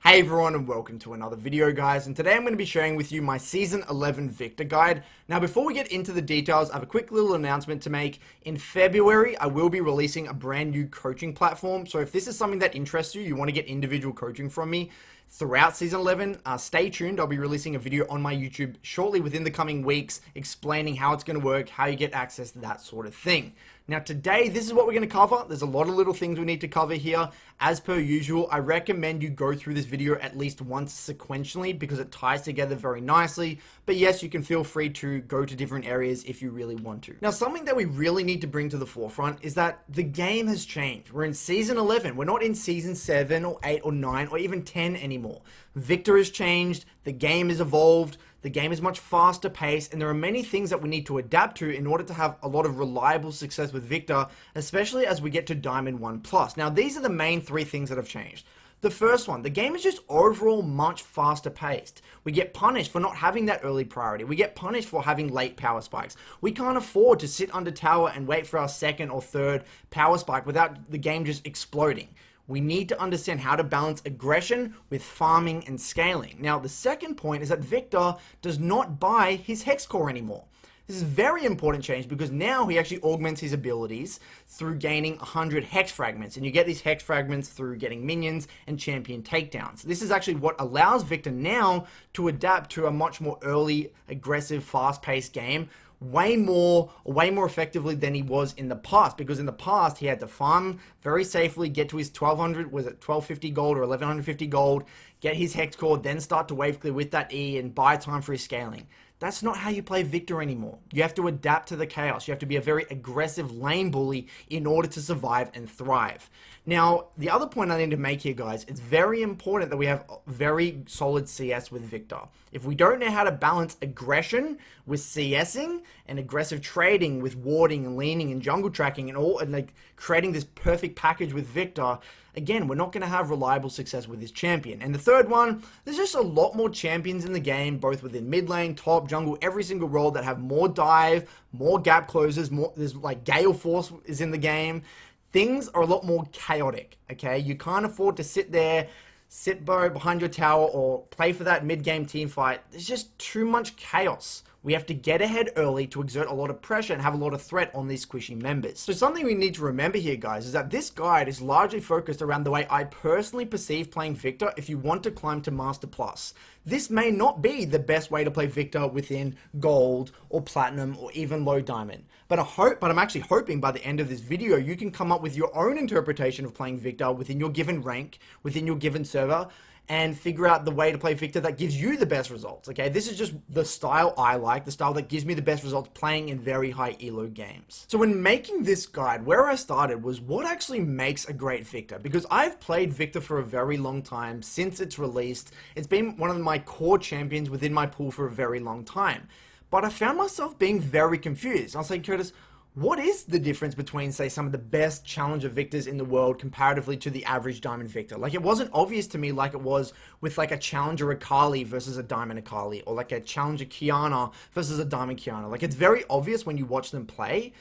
Hey everyone and welcome to another video guys, and today I'm going to be sharing with you my Season 11 Viktor guide. Now before we get into the details, I have a quick little announcement to make. In February, I will be releasing a brand new coaching platform, so if this is something that interests you, you want to get individual coaching from me throughout Season 11, stay tuned. I'll be releasing a video on my YouTube shortly within the coming weeks explaining how it's going to work, how you get access to that sort of thing. Now today, this is what we're going to cover. There's a lot of little things we need to cover here. As per usual, I recommend you go through this video at least once sequentially because it ties together very nicely. But yes, you can feel free to go to different areas if you really want to. Now, something that we really need to bring to the forefront is that the game has changed. We're in Season 11. We're not in Season 7 or 8 or 9 or even 10 anymore. Viktor has changed. The game has evolved. The game is much faster paced, and there are many things that we need to adapt to in order to have a lot of reliable success with Viktor, especially as we get to Diamond 1+. Now, these are the main three things that have changed. The first one, the game is just overall much faster paced. We get punished for not having that early priority. We get punished for having late power spikes. We can't afford to sit under tower and wait for our second or third power spike without the game just exploding. We need to understand how to balance aggression with farming and scaling. Now, the second point is that Viktor does not buy his hex core anymore. This is a very important change because now he actually augments his abilities through gaining 100 hex fragments. And you get these hex fragments through getting minions and champion takedowns. This is actually what allows Viktor now to adapt to a much more early, aggressive, fast-paced game way more effectively than he was in the past, because in the past he had to farm very safely, get to his 1200, was it 1250 gold or 1150 gold, get his hex core, then start to wave clear with that E and buy time for his scaling. That's not how you play Viktor anymore. You have to adapt to the chaos. You have to be a very aggressive lane bully in order to survive and thrive. Now, the other point I need to make here, guys, it's very important that we have very solid CS with Viktor. If we don't know how to balance aggression with CSing and aggressive trading with warding and leaning and jungle tracking and like creating this perfect package with Viktor, again, we're not going to have reliable success with this champion. And the third one, there's just a lot more champions in the game, both within mid lane, top, jungle, every single role that have more dive, more gap closes, there's like Gale Force is in the game. Things are a lot more chaotic, okay? You can't afford to sit behind your tower or play for that mid-game team fight. There's just too much chaos. We have to get ahead early to exert a lot of pressure and have a lot of threat on these squishy members. So something we need to remember here, guys, is that this guide is largely focused around the way I personally perceive playing Viktor if you want to climb to Master Plus. This may not be the best way to play Viktor within Gold or Platinum or even Low Diamond. But I'm actually hoping by the end of this video, you can come up with your own interpretation of playing Viktor within your given rank, within your given server, and figure out the way to play Viktor that gives you the best results, okay? This is just the style I like, the style that gives me the best results playing in very high elo games. So when making this guide, where I started was what actually makes a great Viktor, because I've played Viktor for a very long time since it's released. It's been one of my core champions within my pool for a very long time. But I found myself being very confused. I was like, Curtis, what is the difference between, say, some of the best Challenger Viktors in the world comparatively to the average Diamond Viktor? Like, it wasn't obvious to me like it was with, like, a Challenger Akali versus a Diamond Akali, or, like, a Challenger Kiana versus a Diamond Kiana. Like, it's very obvious when you watch them play.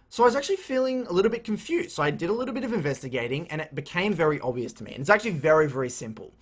So I was actually feeling a little bit confused. So I did a little bit of investigating, and it became very obvious to me. And it's actually very, very simple.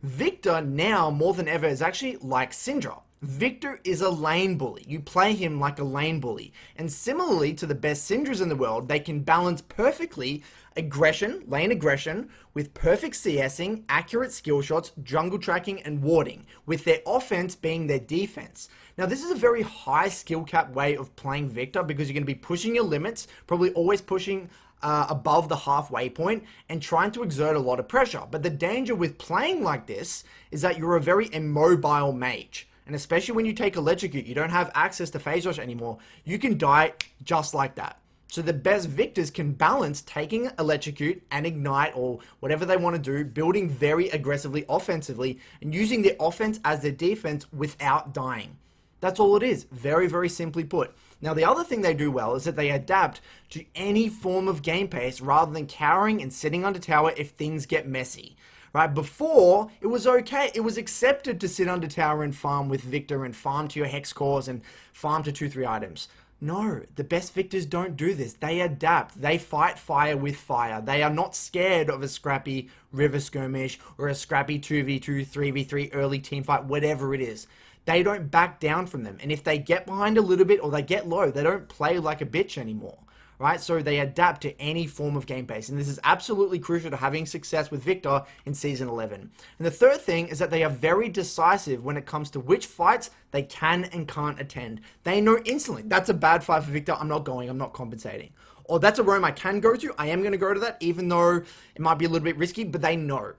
Viktor now, more than ever, is actually like Syndra. Viktor is a lane bully. You play him like a lane bully. And similarly to the best Syndras in the world, they can balance perfectly aggression, lane aggression, with perfect CSing, accurate skill shots, jungle tracking, and warding, with their offense being their defense. Now, this is a very high skill cap way of playing Viktor because you're going to be pushing your limits, probably always pushing above the halfway point and trying to exert a lot of pressure. But the danger with playing like this is that you're a very immobile mage. And especially when you take Electrocute, you don't have access to Phase Rush anymore. You can die just like that. So the best Viktors can balance taking Electrocute and Ignite or whatever they want to do, building very aggressively offensively, and using their offense as their defense without dying. That's all it is. Very, very simply put. Now, the other thing they do well is that they adapt to any form of game pace rather than cowering and sitting under tower if things get messy. Right, before, it was okay. It was accepted to sit under tower and farm with Viktor and farm to your hex cores and farm to 2-3 items. No, the best Victors don't do this. They adapt. They fight fire with fire. They are not scared of a scrappy river skirmish or a scrappy 2v2, 3v3 early team fight, whatever it is. They don't back down from them. And if they get behind a little bit or they get low, they don't play like a bitch anymore. Right? So they adapt to any form of game pace. And this is absolutely crucial to having success with Viktor in Season 11. And the third thing is that they are very decisive when it comes to which fights they can and can't attend. They know instantly, that's a bad fight for Viktor, I'm not going, I'm not compensating. Or that's a roam I can go to, I am going to go to that, even though it might be a little bit risky, but they know.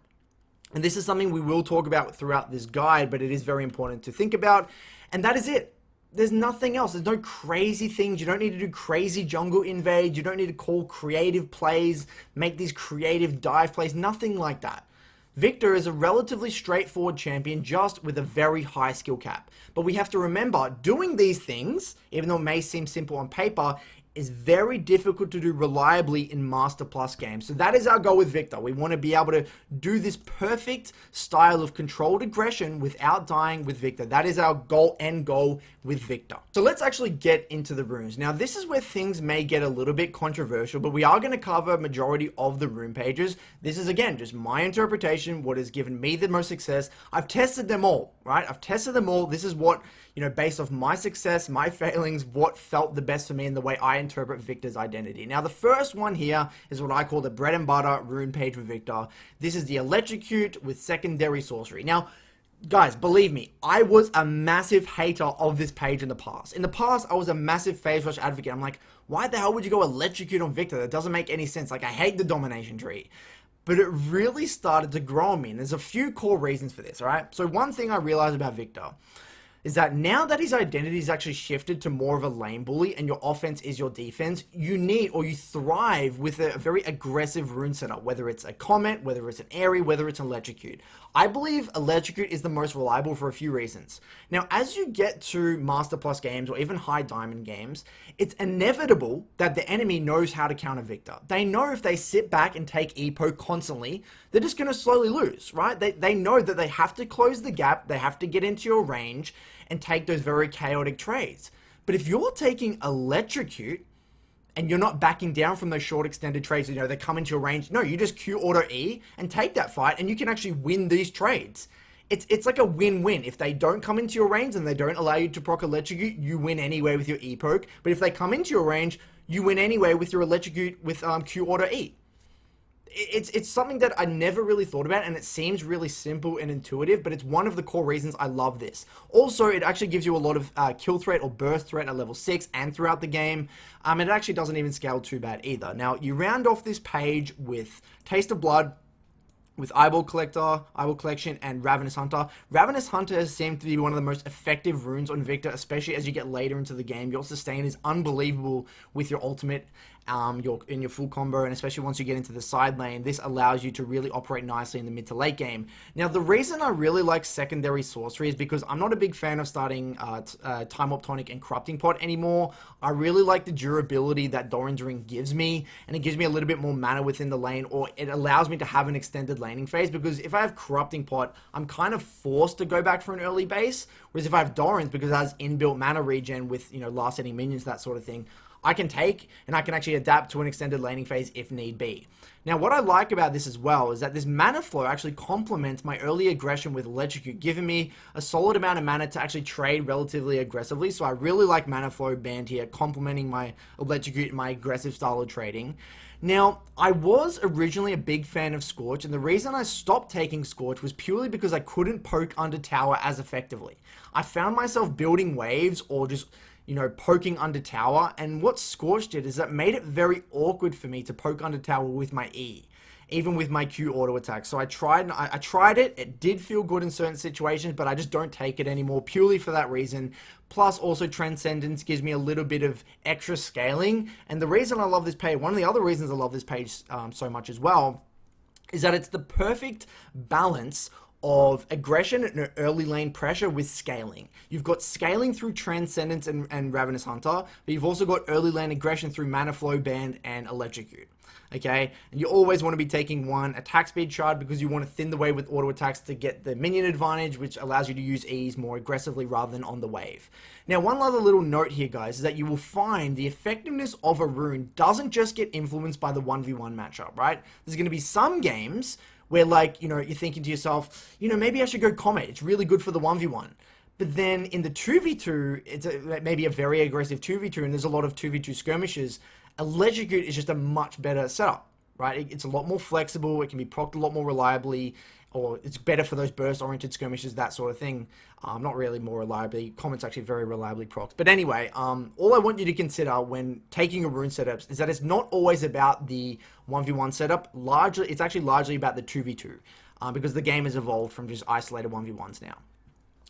And this is something we will talk about throughout this guide, but it is very important to think about. And that is it. There's nothing else. There's no crazy things. You don't need to do crazy jungle invades. You don't need to call creative plays, make these creative dive plays, nothing like that. Viktor is a relatively straightforward champion, just with a very high skill cap. But we have to remember, doing these things, even though it may seem simple on paper, is very difficult to do reliably in Master Plus games. So that is our goal with Viktor. We want to be able to do this perfect style of controlled aggression without dying with Viktor. That is our end goal with Viktor. So let's actually get into the runes. Now this is where things may get a little bit controversial, but we are going to cover a majority of the rune pages. This is again just my interpretation, what has given me the most success. I've tested them all, right? I've tested them all. This is what, based off my success, my failings, what felt the best for me and the way I interpret Viktor's identity. Now, the first one here is what I call the bread and butter rune page for Viktor. This is the Electrocute with secondary sorcery. Now, guys, believe me, I was a massive hater of this page in the past. In the past, I was a massive phase rush advocate. I'm like, why the hell would you go Electrocute on Viktor? That doesn't make any sense. Like, I hate the domination tree. But it really started to grow on me, and there's a few core reasons for this, all right? So one thing I realized about Viktor is that now that his identity is actually shifted to more of a lane bully and your offense is your defense, you need or you thrive with a very aggressive rune setup, whether it's a Comet, whether it's an Airy, whether it's an Electrocute. I believe Electrocute is the most reliable for a few reasons. Now, as you get to Master Plus games or even High Diamond games, it's inevitable that the enemy knows how to counter Viktor. They know if they sit back and take EPO constantly, they're just going to slowly lose, right? They know that they have to close the gap, they have to get into your range and take those very chaotic trades. But if you're taking Electrocute and you're not backing down from those short extended trades, they come into your range. No, you just Q auto E and take that fight and you can actually win these trades. It's like a win-win. If they don't come into your range and they don't allow you to proc Electrocute, you win anyway with your E poke. But if they come into your range, you win anyway with your Electrocute with Q auto E. It's something that I never really thought about, and it seems really simple and intuitive, but it's one of the core reasons I love this. Also, it actually gives you a lot of kill threat or burst threat at level 6 and throughout the game. And it actually doesn't even scale too bad either. Now, you round off this page with Taste of Blood, with Eyeball Collection, and Ravenous Hunter. Ravenous Hunter has seemed to be one of the most effective runes on Viktor, especially as you get later into the game. Your sustain is unbelievable with your ultimate, in your full combo, and especially once you get into the side lane, this allows you to really operate nicely in the mid to late game. Now, the reason I really like secondary sorcery is because I'm not a big fan of starting Time Warp Tonic and Corrupting Pot anymore. I really like the durability that Doran's Ring gives me, and it gives me a little bit more mana within the lane, or it allows me to have an extended laning phase, because if I have Corrupting Pot, I'm kind of forced to go back for an early base, whereas if I have Doran's, because it has inbuilt mana regen with, last hitting minions, that sort of thing, I can take, and I can actually adapt to an extended laning phase if need be. Now, what I like about this as well is that this mana flow actually complements my early aggression with Electrocute, giving me a solid amount of mana to actually trade relatively aggressively. So I really like mana flow band here, complementing my Electrocute and my aggressive style of trading. Now, I was originally a big fan of Scorch, and the reason I stopped taking Scorch was purely because I couldn't poke under tower as effectively. I found myself building waves or just poking under tower, and what Scorch did is that made it very awkward for me to poke under tower with my E, even with my Q auto attack. So I tried it did feel good in certain situations, but I just don't take it anymore purely for that reason. Plus, also Transcendence gives me a little bit of extra scaling, and the reason I love this page, one of the other reasons I love this page so much as well, is that it's the perfect balance of aggression and early lane pressure with scaling. You've got scaling through Transcendence and Ravenous Hunter, but you've also got early lane aggression through Mana Flow Band and Electrocute. okay? And you always want to be taking one attack speed shard because you want to thin the way with auto attacks to get the minion advantage, which allows you to use E's more aggressively rather than on the wave. Now, one other little note here, guys, is that you will find the effectiveness of a rune doesn't just get influenced by the 1v1 matchup, right? There's going to be some games where, like, you know, you're thinking to yourself, you know, maybe I should go Comet. It's really good for the 1v1. But then in the 2v2, it's maybe a very aggressive 2v2, and there's a lot of 2v2 skirmishes. Electrocute is just a much better setup, right? It's a lot more flexible. It can be procced a lot more reliably, or it's better for those burst-oriented skirmishes, that sort of thing. Not really more reliably. Comet's actually very reliably procced. But anyway, all I want you to consider when taking a rune setups is that it's not always about the 1v1 setup. It's actually largely about the 2v2, because the game has evolved from just isolated 1v1s now.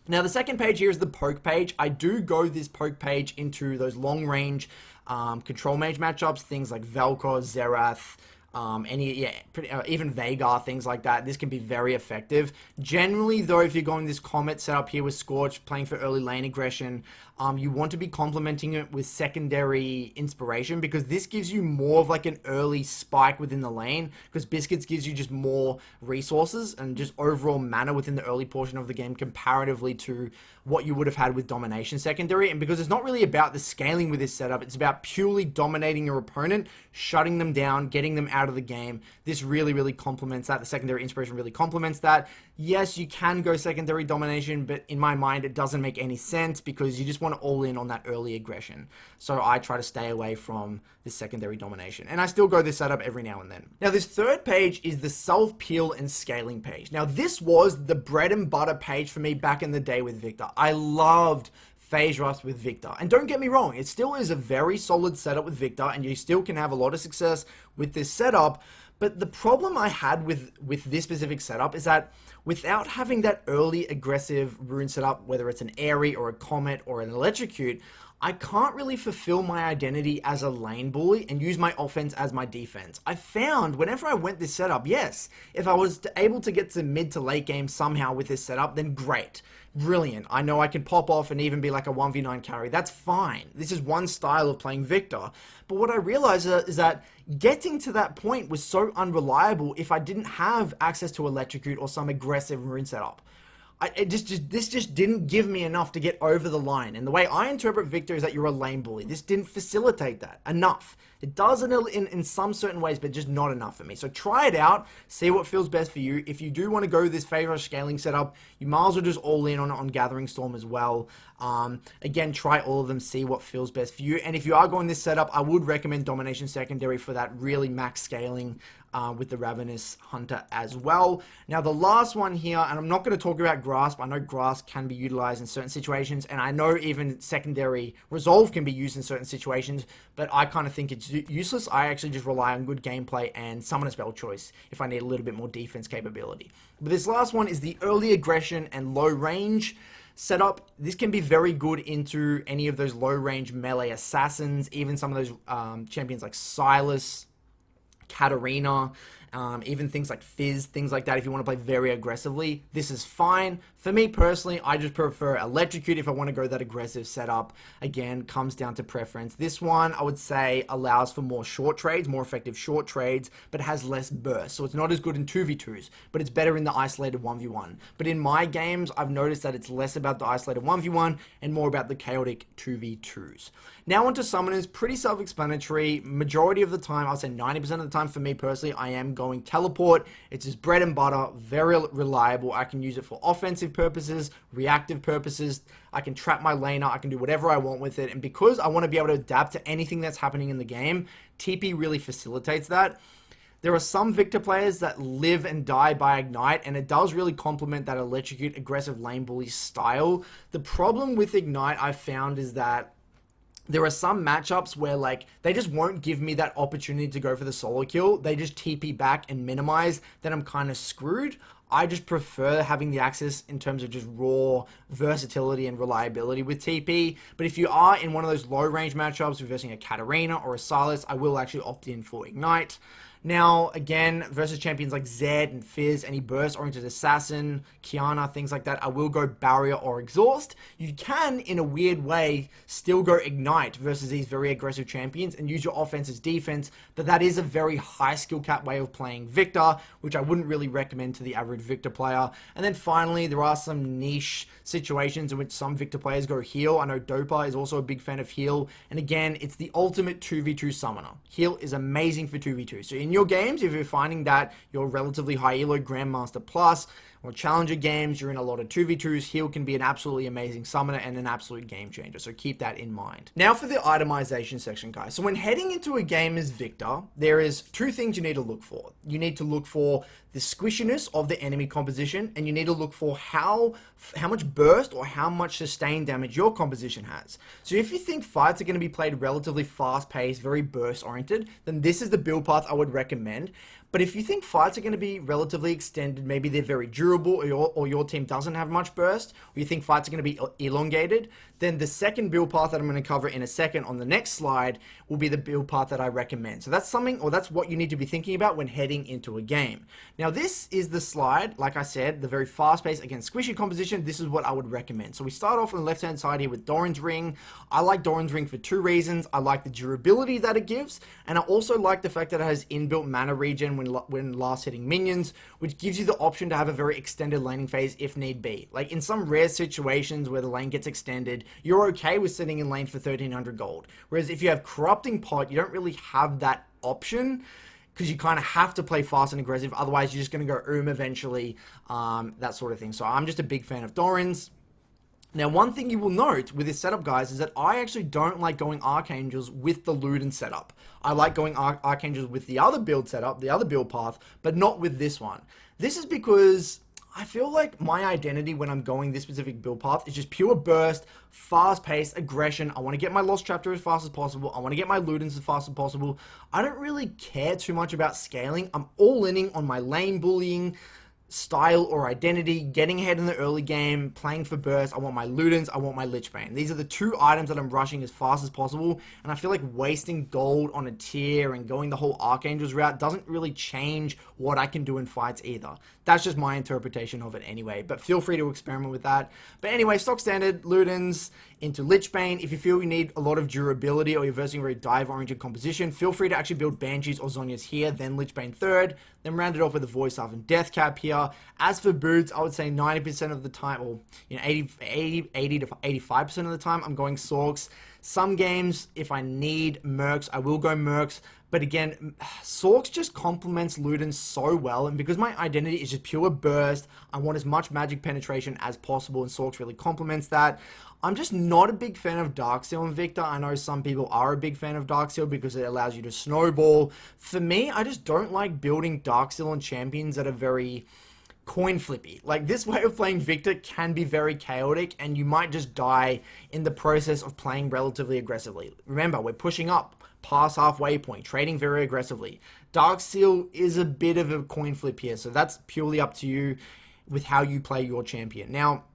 Now, the second page here is the poke page. I do go this poke page into those long-range control mage matchups, things like Vel'Koz, Xerath, even Vhagar, things like that. This can be very effective. Generally, though, if you're going this Comet setup here with Scorch, playing for early lane aggression, you want to be complementing it with secondary inspiration, because this gives you more of like an early spike within the lane, because Biscuits gives you just more resources and just overall mana within the early portion of the game comparatively to what you would have had with Domination secondary. And because it's not really about the scaling with this setup, it's about purely dominating your opponent, shutting them down, getting them out of the game. This really, really complements that. The secondary inspiration really complements that. Yes, you can go secondary domination, but in my mind, it doesn't make any sense because you just want to all in on that early aggression. So I try to stay away from this secondary domination. And I still go this setup every now and then. Now, this third page is the self-peel and scaling page. Now, this was the bread and butter page for me back in the day with Viktor. I loved Phase Rush with Viktor. And don't get me wrong, it still is a very solid setup with Viktor, and you still can have a lot of success with this setup. But the problem I had with this specific setup is that without having that early aggressive rune setup, whether it's an Airy or a Comet or an Electrocute, I can't really fulfill my identity as a lane bully and use my offense as my defense. I found whenever I went this setup, yes, if I was able to get to mid to late game somehow with this setup, then great. Brilliant. I know I can pop off and even be like a 1v9 carry. That's fine. This is one style of playing Viktor. But what I realized is that getting to that point was so unreliable if I didn't have access to Electrocute or some aggressive rune setup. This just didn't give me enough to get over the line. And the way I interpret Viktor is that you're a lane bully. This didn't facilitate that enough. It does in some certain ways, but just not enough for me. So try it out. See what feels best for you. If you do want to go this favor scaling setup, you might as well just all in on Gathering Storm as well. Again, try all of them. See what feels best for you. And if you are going this setup, I would recommend Domination Secondary for that really max scaling with the Ravenous Hunter as well. Now, the last one here, and I'm not going to talk about Grasp. I know Grasp can be utilized in certain situations, and I know even secondary Resolve can be used in certain situations, but I kind of think it's useless. I actually just rely on good gameplay and Summoner Spell choice if I need a little bit more defense capability. But this last one is the early aggression and low range setup. This can be very good into any of those low range melee assassins, even some of those champions like Silas, Katarina, even things like Fizz, things like that. If you want to play very aggressively, this is fine. For me personally, I just prefer Electrocute if I want to go that aggressive setup. Again, comes down to preference. This one, I would say, allows for more short trades, more effective short trades, but has less burst. So it's not as good in 2v2s, but it's better in the isolated 1v1. But in my games, I've noticed that it's less about the isolated 1v1 and more about the chaotic 2v2s. Now onto Summoners, pretty self-explanatory. Majority of the time, I'll say 90% of the time for me personally, I am going Teleport. It's just bread and butter, very reliable. I can use it for offensive purposes, reactive purposes. I can trap my laner. I can do whatever I want with it. And because I want to be able to adapt to anything that's happening in the game, TP really facilitates that. There are some Viktor players that live and die by Ignite, and it does really complement that Electrocute aggressive lane bully style. The problem with Ignite I've found is that there are some matchups where, like, they just won't give me that opportunity to go for the solo kill. They just TP back and minimize. Then I'm kind of screwed. I just prefer having the access in terms of just raw versatility and reliability with TP. But if you are in one of those low range matchups, versing a Katarina or a Silas, I will actually opt in for Ignite. Now, again, versus champions like Zed and Fizz, any burst-oriented assassin, Kiana, things like that, I will go barrier or exhaust. You can, in a weird way, still go ignite versus these very aggressive champions and use your offense as defense, but that is a very high skill cap way of playing Viktor, which I wouldn't really recommend to the average Viktor player. And then finally, there are some niche situations in which some Viktor players go heal. I know Dopa is also a big fan of heal, and again, it's the ultimate 2v2 summoner. Heal is amazing for 2v2. So in your games, if you're finding that you're relatively high elo, Grandmaster Plus, or Challenger games, you're in a lot of 2v2s, heal can be an absolutely amazing summoner and an absolute game changer, so keep that in mind. Now for the itemization section, guys. So when heading into a game as Viktor, there is two things you need to look for. You need to look for the squishiness of the enemy composition, and you need to look for how much burst or how much sustained damage your composition has. So if you think fights are going to be played relatively fast-paced, very burst-oriented, then this is the build path I would recommend. But if you think fights are going to be relatively extended, maybe they're very durable, or your team doesn't have much burst, or you think fights are going to be elongated, then the second build path that I'm going to cover in a second on the next slide will be the build path that I recommend. So that's something, or that's what you need to be thinking about when heading into a game. Now this is the slide, like I said, the very fast-paced, again, squishy composition. This is what I would recommend. So we start off on the left-hand side here with Doran's Ring. I like Doran's Ring for two reasons. I like the durability that it gives, and I also like the fact that it has inbuilt mana regen when last hitting minions, which gives you the option to have a very extended laning phase if need be. Like in some rare situations where the lane gets extended, you're okay with sitting in lane for 1300 gold. Whereas if you have Corrupting Pot, you don't really have that option, because you kind of have to play fast and aggressive, otherwise you're just going to go eventually, that sort of thing. So I'm just a big fan of Doran's. Now, one thing you will note with this setup, guys, is that I actually don't like going Archangels with the Luden setup. I like going Archangels with the other build setup, the other build path, but not with this one. This is because I feel like my identity when I'm going this specific build path is just pure burst, fast-paced aggression. I want to get my Lost Chapter as fast as possible. I want to get my Ludens as fast as possible. I don't really care too much about scaling. I'm all-inning on my lane bullying style or identity, getting ahead in the early game, playing for burst. I want my Ludens, I want my Lichbane. These are the two items that I'm rushing as fast as possible, and I feel like wasting gold on a tier and going the whole Archangels route doesn't really change what I can do in fights either. That's just my interpretation of it anyway, but feel free to experiment with that. But anyway, stock standard, Ludens into Lichbane. If you feel you need a lot of durability or you're versing a very dive-oriented composition, feel free to actually build Banshees or Zhonya's here, then Lichbane third, then round it off with a Voice Staff and Death Cap here. As for boots, I would say 90% of the time, or 80 to 85% of the time, I'm going Sorks. Some games, if I need Mercs, I will go Mercs. But again, Sorks just complements Luden so well, and because my identity is just pure burst, I want as much magic penetration as possible, and Sorks really complements that. I'm just not a big fan of Darksteel and Viktor. I know some people are a big fan of Darksteel because it allows you to snowball. For me, I just don't like building Darksteel on champions that are very coin flippy. Like, this way of playing Viktor can be very chaotic, and you might just die in the process of playing relatively aggressively. Remember, we're pushing up past halfway point, trading very aggressively. Darksteel is a bit of a coin flip here, so that's purely up to you with how you play your champion. Now,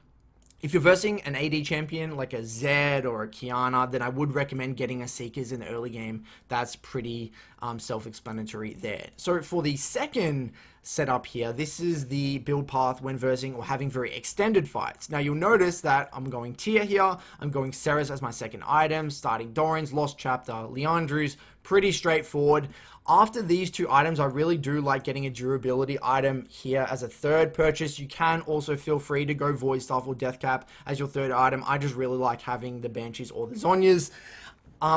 if you're versing an AD champion like a Zed or a Kiana, then I would recommend getting a Seekers in the early game. That's pretty self-explanatory there. So for the second setup here, this is the build path when versing or having very extended fights. Now you'll notice that I'm going tier here. I'm going Ceres as my second item, starting Doran's, Lost Chapter, Leandru's. Pretty straightforward. After these two items, I really do like getting a durability item here as a third purchase. You can also feel free to go Void Staff or Death Cap as your third item. I just really like having the Banshees or the Zhonyas.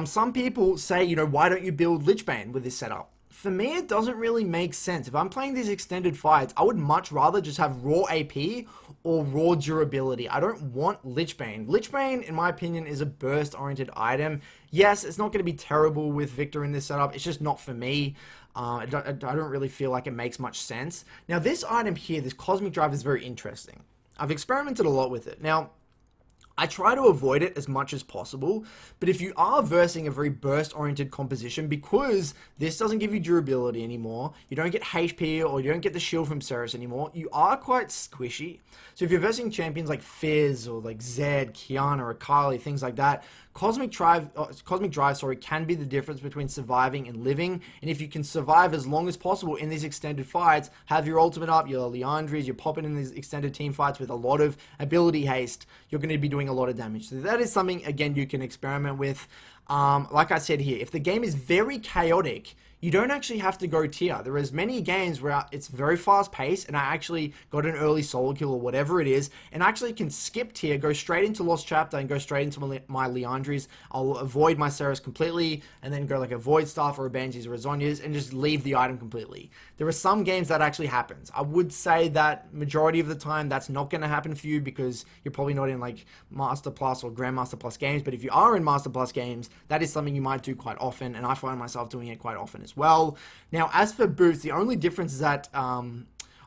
Some people say, you know, why don't you build Lichbane with this setup? For me, it doesn't really make sense. If I'm playing these extended fights, I would much rather just have raw AP or raw durability. I don't want Lichbane. Lichbane, in my opinion, is a burst-oriented item. Yes, it's not going to be terrible with Viktor in this setup. It's just not for me. I don't really feel like it makes much sense. Now, this item here, this Cosmic Drive, is very interesting. I've experimented a lot with it. Now, I try to avoid it as much as possible, but if you are versing a very burst-oriented composition, because this doesn't give you durability anymore, you don't get HP or you don't get the shield from Ceres anymore, you are quite squishy. So if you're versing champions like Fizz or like Zed, Kiana, or Akali, things like that, Cosmic Drive, sorry, can be the difference between surviving and living. And if you can survive as long as possible in these extended fights, have your ultimate up, your Liandry's, you're popping in these extended team fights with a lot of ability haste, you're going to be doing a lot of damage. So that is something, again, you can experiment with. Like I said here, if the game is very chaotic, you don't actually have to go tier. There is many games where it's very fast paced and I actually got an early solo kill or whatever it is, and I actually can skip tier, go straight into Lost Chapter and go straight into my Liandry's. I'll avoid my Ceres completely and then go like a Void Staff or a Banshee's or a Zonya's and just leave the item completely. There are some games that actually happens. I would say that majority of the time that's not going to happen for you because you're probably not in like Master Plus or Grandmaster Plus games, but if you are in Master Plus games, that is something you might do quite often, and I find myself doing it quite often as well. Now, as for boots, the only difference is that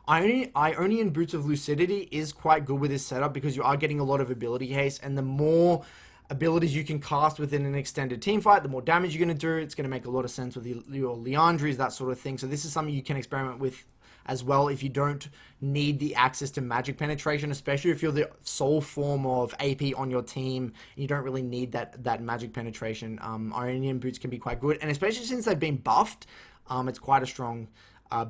Ionian Boots of Lucidity is quite good with this setup because you are getting a lot of ability haste, and the more abilities you can cast within an extended team fight, the more damage you're going to do. It's going to make a lot of sense with your Liandry's, that sort of thing. So this is something you can experiment with as well if you don't need the access to magic penetration, especially if you're the sole form of AP on your team and you don't really need that magic penetration. Ionian Boots can be quite good, and especially since they've been buffed, it's quite a strong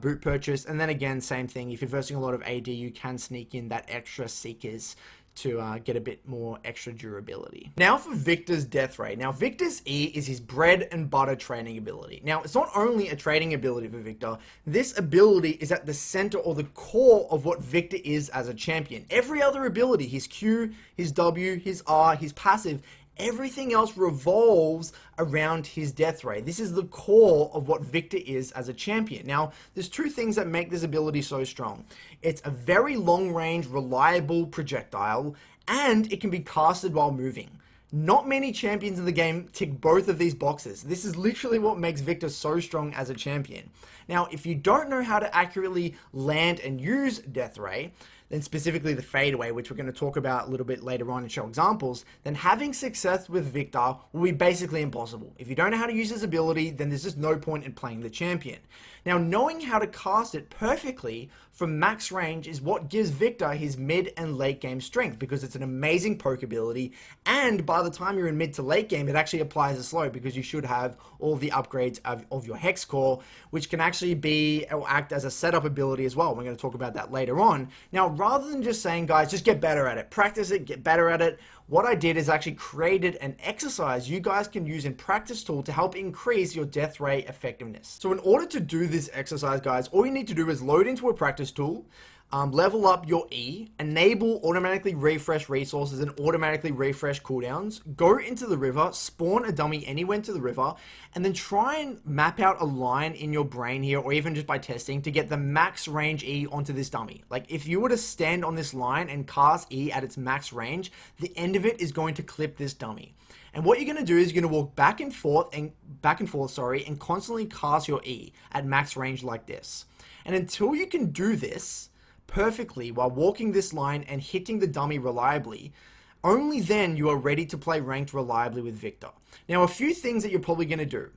boot purchase. And then again, same thing, if you're versing a lot of AD, you can sneak in that extra Seekers to get a bit more extra durability. Now for Viktor's death ray. Now Viktor's E is his bread and butter training ability. Now it's not only a training ability for Viktor, this ability is at the center or the core of what Viktor is as a champion. Every other ability, his Q, his W, his R, his passive, everything else revolves around his death ray. This is the core of what Viktor is as a champion. Now, there's two things that make this ability so strong. It's a very long-range, reliable projectile, and it can be casted while moving. Not many champions in the game tick both of these boxes. This is literally what makes Viktor so strong as a champion. Now, if you don't know how to accurately land and use Death Ray, then specifically the fadeaway, which we're going to talk about a little bit later on and show examples, then having success with Viktor will be basically impossible. If you don't know how to use his ability, then there's just no point in playing the champion. Now, knowing how to cast it perfectly from max range is what gives Viktor his mid and late game strength, because it's an amazing poke ability, and by the time you're in mid to late game, it actually applies a slow because you should have all the upgrades of your Hex Core, which can actually be or act as a setup ability as well. We're going to talk about that later on. Now, rather than just saying, guys, just get better at it, practice it, get better at it, what I did is actually created an exercise you guys can use in Practice Tool to help increase your death ray effectiveness. So in order to do this exercise, guys, all you need to do is load into a Practice Tool, level up your E, enable automatically refresh resources and automatically refresh cooldowns, go into the river, spawn a dummy anywhere into the river, and then try and map out a line in your brain here, or even just by testing, to get the max range E onto this dummy. Like, if you were to stand on this line and cast E at its max range, the end of it is going to clip this dummy. And what you're going to do is you're going to walk back and forth, and constantly cast your E at max range like this. And until you can do this perfectly while walking this line and hitting the dummy reliably, only then you are ready to play ranked reliably with Viktor. Now, a few things that you're probably going to do.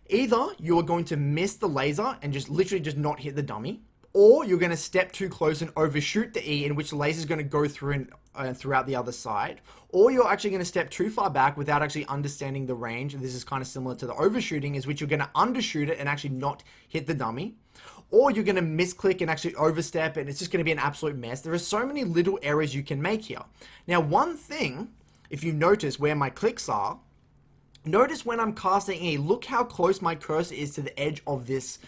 Either you are going to miss the laser and just literally just not hit the dummy, or you're going to step too close and overshoot the E, in which the laser is going to go through and throughout the other side, or you're actually going to step too far back without actually understanding the range. And this is kind of similar to the overshooting, is which you're going to undershoot it and actually not hit the dummy, or you're going to misclick and actually overstep, and it's just going to be an absolute mess. There are so many little errors you can make here. Now, one thing, if you notice where my clicks are, notice when I'm casting E, look how close my cursor is to the edge of this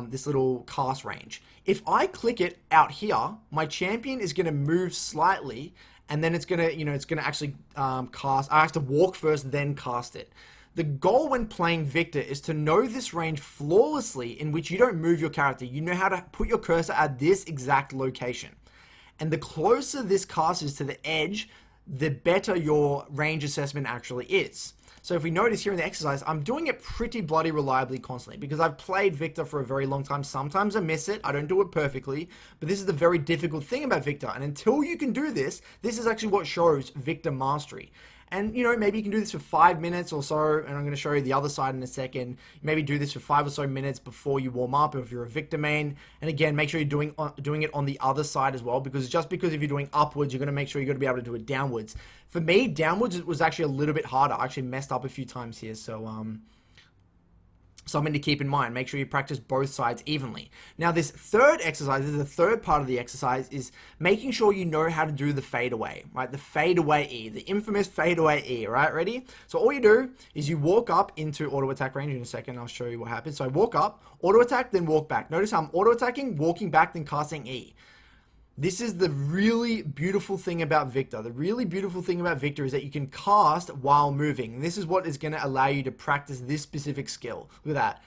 this little cast range. If I click it out here, my champion is going to move slightly, and then it's going to, it's going to actually cast. I have to walk first, then cast it. The goal when playing Viktor is to know this range flawlessly, in which you don't move your character. You know how to put your cursor at this exact location. And the closer this cast is to the edge, the better your range assessment actually is. So if we notice here in the exercise, I'm doing it pretty bloody reliably constantly because I've played Viktor for a very long time. Sometimes I miss it. I don't do it perfectly, but this is the very difficult thing about Viktor. And until you can do this, this is actually what shows Viktor mastery. And, you know, maybe you can do this for 5 minutes or so, and I'm going to show you the other side in a second. Maybe do this for 5 or so minutes before you warm up, if you're a Viktor main. And again, make sure you're doing it on the other side as well, because just because if you're doing upwards, you're going to make sure you're going to be able to do it downwards. For me, downwards, it was actually a little bit harder. I actually messed up a few times here, so something to keep in mind. Make sure you practice both sides evenly. Now, this third exercise, this is the third part of the exercise, is making sure you know how to do the fadeaway, right? The fadeaway E, the infamous fadeaway E, right? Ready? So all you do is you walk up into auto attack range. In a second, I'll show you what happens. So I walk up, auto attack, then walk back. Notice how I'm auto attacking, walking back, then casting E. This is the really beautiful thing about Viktor. The really beautiful thing about Viktor is that you can cast while moving. This is what is going to allow you to practice this specific skill. Look at that.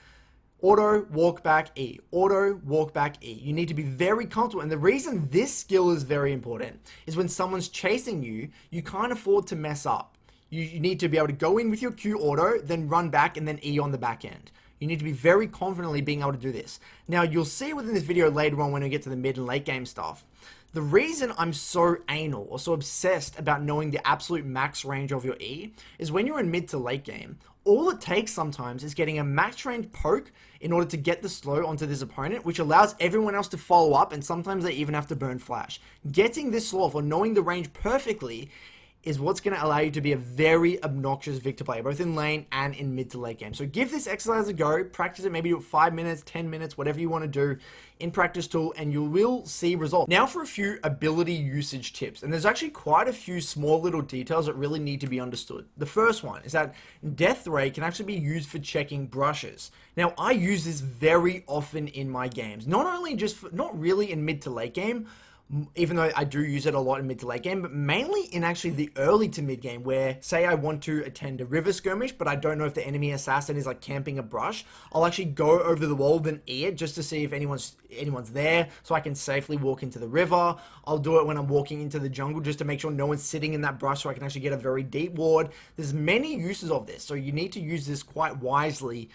Auto, walk back, E. Auto, walk back, E. You need to be very comfortable. And the reason this skill is very important is when someone's chasing you, you can't afford to mess up. You need to be able to go in with your Q auto, then run back, and then E on the back end. You need to be very confidently being able to do this. Now, you'll see within this video later on when we get to the mid and late game stuff, the reason I'm so anal or so obsessed about knowing the absolute max range of your E is when you're in mid to late game, all it takes sometimes is getting a max range poke in order to get the slow onto this opponent, which allows everyone else to follow up, and sometimes they even have to burn flash. Getting this slow off or knowing the range perfectly is what's going to allow you to be a very obnoxious Viktor player, both in lane and in mid to late game. So give this exercise a go, practice it, maybe do it 5 minutes, 10 minutes, whatever you want to do in practice tool, and you will see results. Now for a few ability usage tips, and there's actually quite a few small little details that really need to be understood. The first one is that Death Ray can actually be used for checking brushes. Now I use this very often in my games, not only just for, not really in mid to late game, even though I do use it a lot in mid to late game, but mainly in actually the early to mid game, where say I want to attend a river skirmish, but I don't know if the enemy assassin is like camping a brush. I'll actually go over the wall, then E it just to see if anyone's there, so I can safely walk into the river. I'll do it when I'm walking into the jungle just to make sure no one's sitting in that brush, so I can actually get a very deep ward. There's many uses of this, so you need to use this quite wisely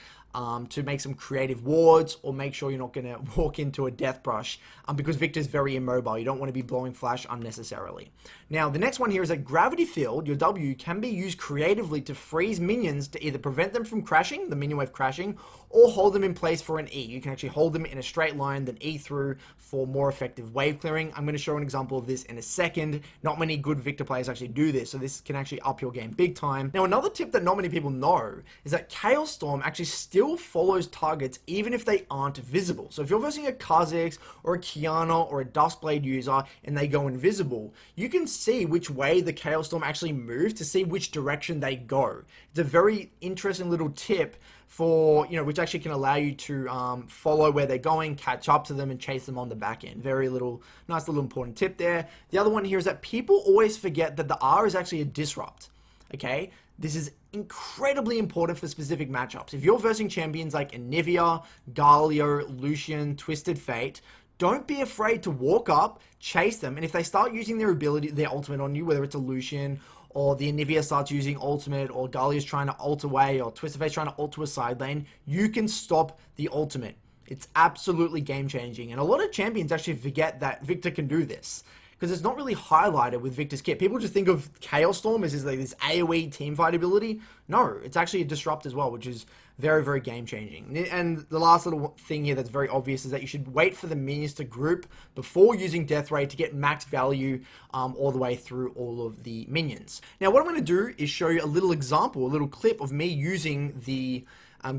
to make some creative wards, or make sure you're not going to walk into a death brush, because Viktor's very immobile. You don't want to be blowing flash unnecessarily. Now, the next one here is that Gravity Field, your W, can be used creatively to freeze minions to either prevent them from crashing, the minion wave crashing, or hold them in place for an E. You can actually hold them in a straight line, then E through for more effective wave clearing. I'm going to show an example of this in a second. Not many good Viktor players actually do this, so this can actually up your game big time. Now, another tip that not many people know is that Chaos Storm actually still follows targets even if they aren't visible. So if you're versing a Kha'Zix or a Kiana or a Duskblade user and they go invisible, you can see which way the Chaos Storm actually moves to see which direction they go. It's a very interesting little tip for, you know, which actually can allow you to follow where they're going, catch up to them, and chase them on the back end. Nice little important tip there. The other one here is that people always forget that the R is actually a disrupt. Okay, this is incredibly important for specific matchups. If you're versing champions like Anivia, Galio, Lucian, Twisted Fate, don't be afraid to walk up, chase them, and if they start using their ability, their ultimate on you, whether it's a Lucian, or the Anivia starts using ultimate, or Galio's trying to ult away, or Twisted Fate's trying to ult to a side lane, you can stop the ultimate. It's absolutely game-changing, and a lot of champions actually forget that Viktor can do this, because it's not really highlighted with Viktor's kit. People just think of Chaos Storm as like this AoE teamfight ability. No, it's actually a disrupt as well, which is very, very game-changing. And the last little thing here that's very obvious is that you should wait for the minions to group before using Death Ray to get max value all the way through all of the minions. Now, what I'm going to do is show you a little example, a little clip of me using the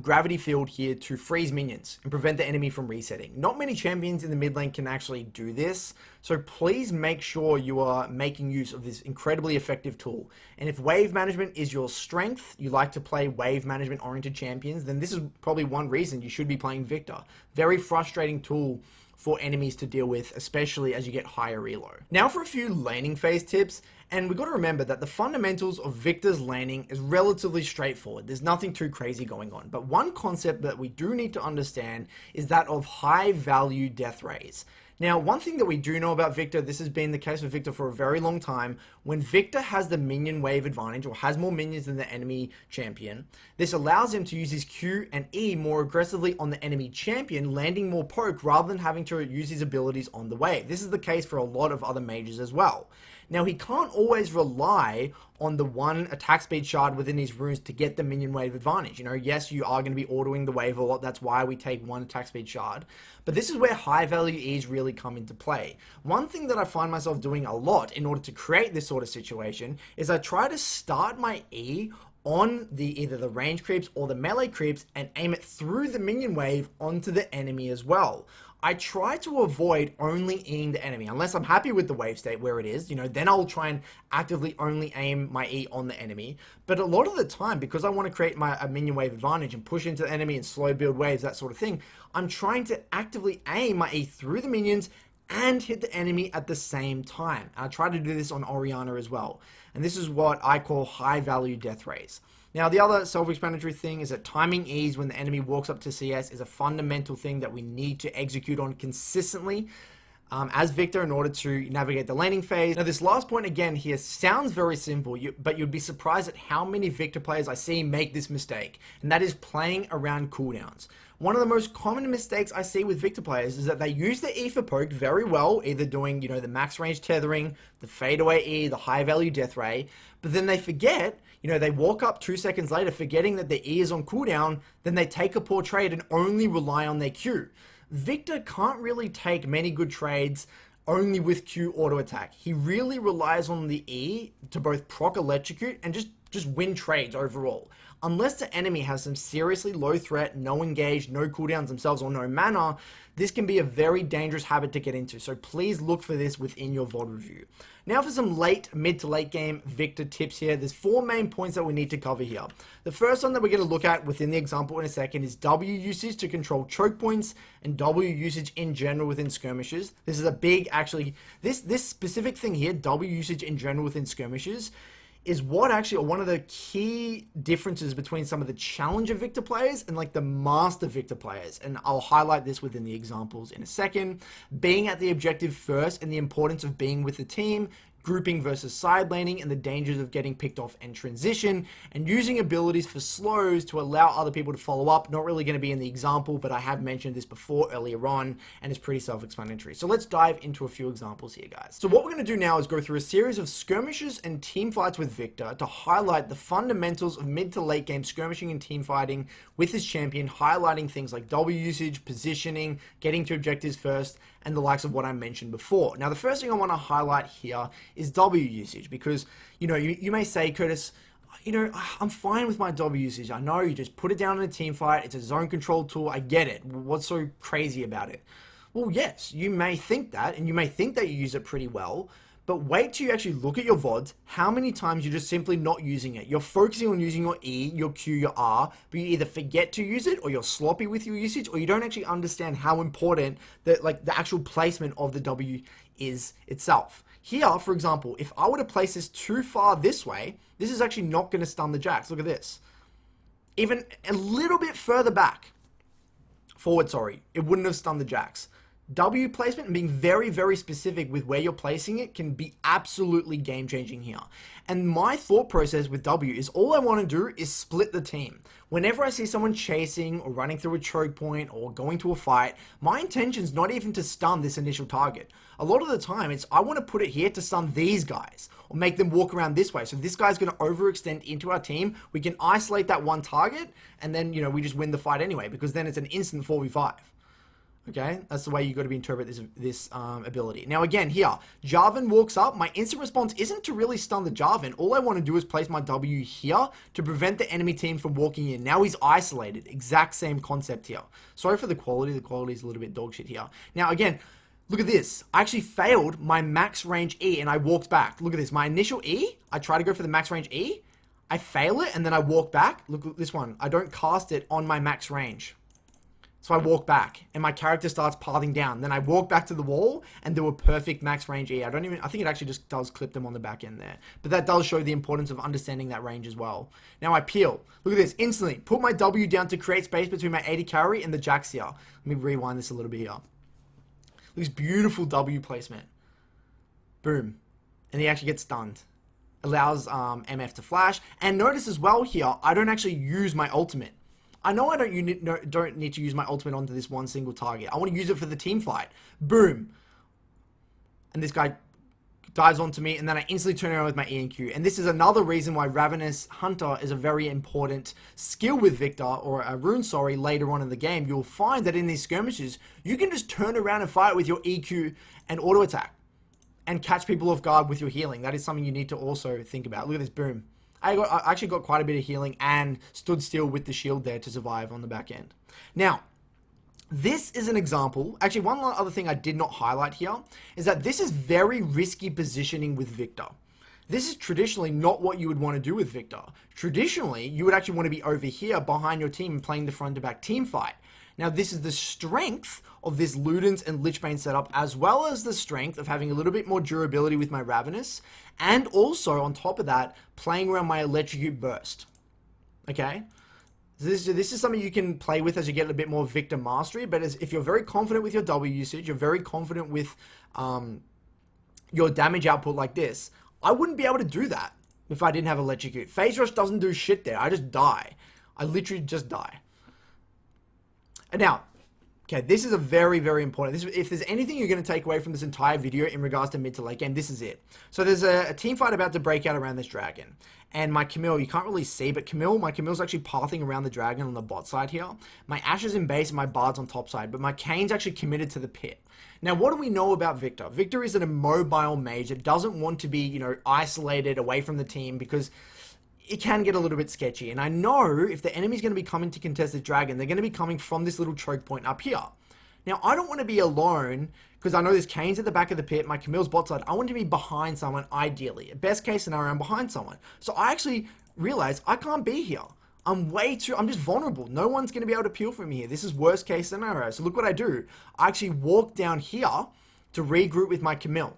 Gravity Field here to freeze minions and prevent the enemy from resetting. Not many champions in the mid lane can actually do this, so please make sure you are making use of this incredibly effective tool. And if wave management is your strength, you like to play wave management oriented champions, then this is probably one reason you should be playing Viktor. Very frustrating tool for enemies to deal with, especially as you get higher elo. Now for a few laning phase tips, and we've got to remember that the fundamentals of Viktor's laning is relatively straightforward. There's nothing too crazy going on, but one concept that we do need to understand is that of high value death rays. Now, one thing that we do know about Viktor, this has been the case with Viktor for a very long time, when Viktor has the minion wave advantage, or has more minions than the enemy champion, this allows him to use his Q and E more aggressively on the enemy champion, landing more poke rather than having to use his abilities on the wave. This is the case for a lot of other mages as well. Now, he can't always rely on the one attack speed shard within these runes to get the minion wave advantage. You know, yes, you are going to be autoing the wave a lot. That's why we take one attack speed shard. But this is where high value E's really come into play. One thing that I find myself doing a lot in order to create this sort of situation is I try to start my E on either the range creeps or the melee creeps and aim it through the minion wave onto the enemy as well. I try to avoid only Eing the enemy, unless I'm happy with the wave state where it is, you know, then I'll try and actively only aim my E on the enemy. But a lot of the time, because I want to create a minion wave advantage and push into the enemy and slow build waves, that sort of thing, I'm trying to actively aim my E through the minions and hit the enemy at the same time. And I try to do this on Orianna as well. And this is what I call high value death rays. Now, the other self-explanatory thing is that timing E's when the enemy walks up to CS is a fundamental thing that we need to execute on consistently as Viktor in order to navigate the laning phase. Now, this last point again here sounds very simple, but you'd be surprised at how many Viktor players I see make this mistake, and that is playing around cooldowns. One of the most common mistakes I see with Viktor players is that they use the E for poke very well, either doing, you know, the max range tethering, the fadeaway E, the high value death ray, but then they forget, you know, they walk up 2 seconds later forgetting that the E is on cooldown, then they take a poor trade and only rely on their Q. Viktor can't really take many good trades only with Q auto attack. He really relies on the E to both proc electrocute and just win trades overall. Unless the enemy has some seriously low threat, no engage, no cooldowns themselves, or no mana, this can be a very dangerous habit to get into, so please look for this within your VOD review. Now for some mid to late game Viktor tips here. There's 4 main points that we need to cover here. The first one that we're going to look at within the example in a second is W usage to control choke points and W usage in general within skirmishes. This is a big, actually, this specific thing here, W usage in general within skirmishes, is one of the key differences between some of the challenger Viktor players and like the master Viktor players. And I'll highlight this within the examples in a second. Being at the objective first and the importance of being with the team, grouping versus side laning, and the dangers of getting picked off and transition, and using abilities for slows to allow other people to follow up. Not really going to be in the example, but I have mentioned this before earlier on, and it's pretty self-explanatory. So let's dive into a few examples here, guys. So what we're going to do now is go through a series of skirmishes and team fights with Viktor to highlight the fundamentals of mid to late game skirmishing and team fighting with his champion, highlighting things like W usage, positioning, getting to objectives first, and the likes of what I mentioned before. Now, the first thing I want to highlight here is W usage, because, you know, you may say, Curtis, you know, I'm fine with my W usage. I know you just put it down in a team fight. It's a zone control tool. I get it. What's so crazy about it? Well, yes, you may think that, and you may think that you use it pretty well, but wait till you actually look at your VODs, how many times you're just simply not using it. You're focusing on using your E, your Q, your R, but you either forget to use it, or you're sloppy with your usage, or you don't actually understand how important the actual placement of the W is itself. Here, for example, if I were to place this too far this way, this is actually not going to stun the Jax. Look at this. Even a little bit further back, forward, sorry, it wouldn't have stunned the Jax. W placement and being very, very specific with where you're placing it can be absolutely game-changing here. And my thought process with W is all I want to do is split the team. Whenever I see someone chasing or running through a choke point or going to a fight, my intention is not even to stun this initial target. A lot of the time, it's I want to put it here to stun these guys or make them walk around this way. So this guy's going to overextend into our team. We can isolate that one target, and then, you know, we just win the fight anyway, because then it's an instant 4v5. Okay, that's the way you got to interpret this ability. Now again, here, Jarvan walks up. My instant response isn't to really stun the Jarvan. All I want to do is place my W here to prevent the enemy team from walking in. Now he's isolated. Exact same concept here. Sorry for the quality. The quality is a little bit dog shit here. Now again, look at this. I actually failed my max range E and I walked back. Look at this. My initial E, I try to go for the max range E. I fail it and then I walk back. Look at this one. I don't cast it on my max range. So I walk back, and my character starts pathing down. Then I walk back to the wall, and do a perfect max range E. I think it actually just does clip them on the back end there. But that does show the importance of understanding that range as well. Now I peel. Look at this. Instantly, put my W down to create space between my AD carry and the Jax here. Let me rewind this a little bit here. This beautiful W placement. Boom. And he actually gets stunned. Allows MF to flash. And notice as well here, I don't actually use my ultimate. I know I don't need to use my ultimate onto this one single target. I want to use it for the team fight. Boom. And this guy dives onto me, and then I instantly turn around with my E and Q. And this is another reason why Ravenous Hunter is a very important skill with Viktor, or a rune, sorry, later on in the game. You'll find that in these skirmishes, you can just turn around and fight with your EQ and auto attack and catch people off guard with your healing. That is something you need to also think about. Look at this, boom. I actually got quite a bit of healing and stood still with the shield there to survive on the back end. Now, this is an example. Actually, one other thing I did not highlight here is that this is very risky positioning with Viktor. This is traditionally not what you would want to do with Viktor. Traditionally, you would actually want to be over here behind your team and playing the front-to-back team fight. Now, this is the strength of this Ludens and Lichbane setup, as well as the strength of having a little bit more durability with my Ravenous, and also, on top of that, playing around my Electrocute Burst. Okay? This is something you can play with as you get a bit more Viktor mastery, but if you're very confident with your W usage, you're very confident with your damage output like this, I wouldn't be able to do that if I didn't have Electrocute. Phase Rush doesn't do shit there. I just die. I literally just die. And now, okay, this is a very, very important. If there's anything you're going to take away from this entire video in regards to mid to late game, this is it. So there's a team fight about to break out around this dragon. And my Camille, you can't really see, but my Camille's actually pathing around the dragon on the bot side here. My Ashe is in base and my Bard's on top side, but my Kane's actually committed to the pit. Now, what do we know about Viktor? Viktor is an immobile mage that doesn't want to be, isolated away from the team because it can get a little bit sketchy. And I know if the enemy's going to be coming to contest the dragon, they're going to be coming from this little choke point up here. Now, I don't want to be alone because I know there's Kane's at the back of the pit, my Camille's bot side. I want to be behind someone, ideally. Best case scenario, I'm behind someone. So I actually realized I can't be here. I'm just vulnerable. No one's going to be able to peel from me here. This is worst case scenario. So look what I do. I actually walk down here to regroup with my Camille.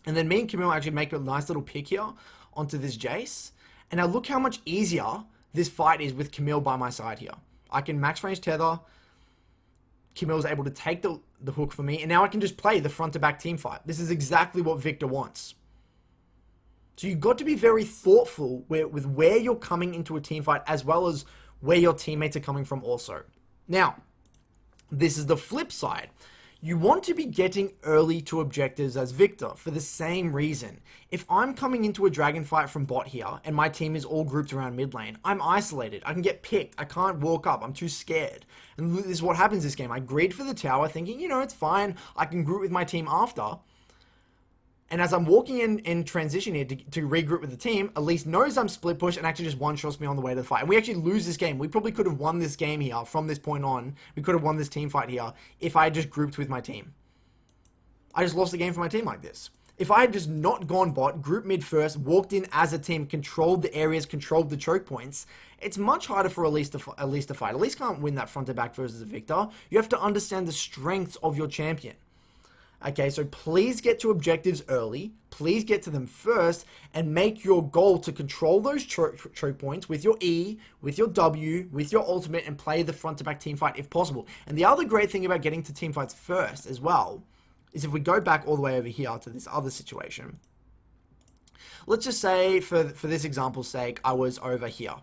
And then me and Camille actually make a nice little pick here onto this Jace. And now look how much easier this fight is with Camille by my side here. I can max range tether. Camille's able to take the hook for me. And now I can just play the front to back team fight. This is exactly what Viktor wants. So you've got to be very thoughtful with where you're coming into a team fight, as well as where your teammates are coming from also. Now, this is the flip side. You want to be getting early to objectives as Viktor for the same reason. If I'm coming into a dragon fight from bot here and my team is all grouped around mid lane, I'm isolated. I can get picked. I can't walk up. I'm too scared. And this is what happens this game. I greed for the tower thinking, it's fine. I can group with my team after. And as I'm walking in transition here to regroup with the team, Elise knows I'm split push and actually just one-shots me on the way to the fight. And we actually lose this game. We probably could have won this game here from this point on. We could have won this team fight here if I had just grouped with my team. I just lost the game for my team like this. If I had just not gone bot, grouped mid first, walked in as a team, controlled the areas, controlled the choke points, it's much harder for Elise to fight. Elise can't win that front to back versus a Viktor. You have to understand the strengths of your champion. Okay, so please get to objectives early. Please get to them first and make your goal to control those choke points with your E, with your W, with your ultimate, and play the front-to-back team fight if possible. And the other great thing about getting to team fights first as well is if we go back all the way over here to this other situation. Let's just say, for this example's sake, I was over here.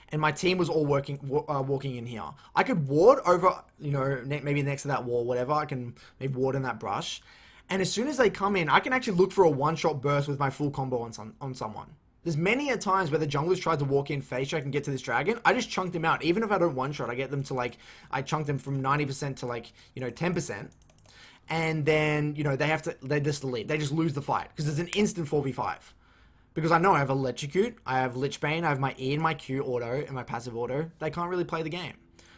And my team was all walking in here. I could ward over, maybe next to that wall, whatever. I can maybe ward in that brush. And as soon as they come in, I can actually look for a one-shot burst with my full combo on someone. There's many a times where the junglers tried to walk in face check and get to this dragon. I just chunked them out. Even if I don't one-shot, I get them to I chunk them from 90% to 10%. And then, they just delete. They just lose the fight because it's an instant 4v5. Because I know I have Electrocute, I have Lichbane, I have my E and my Q auto, and my passive auto. They can't really play the game.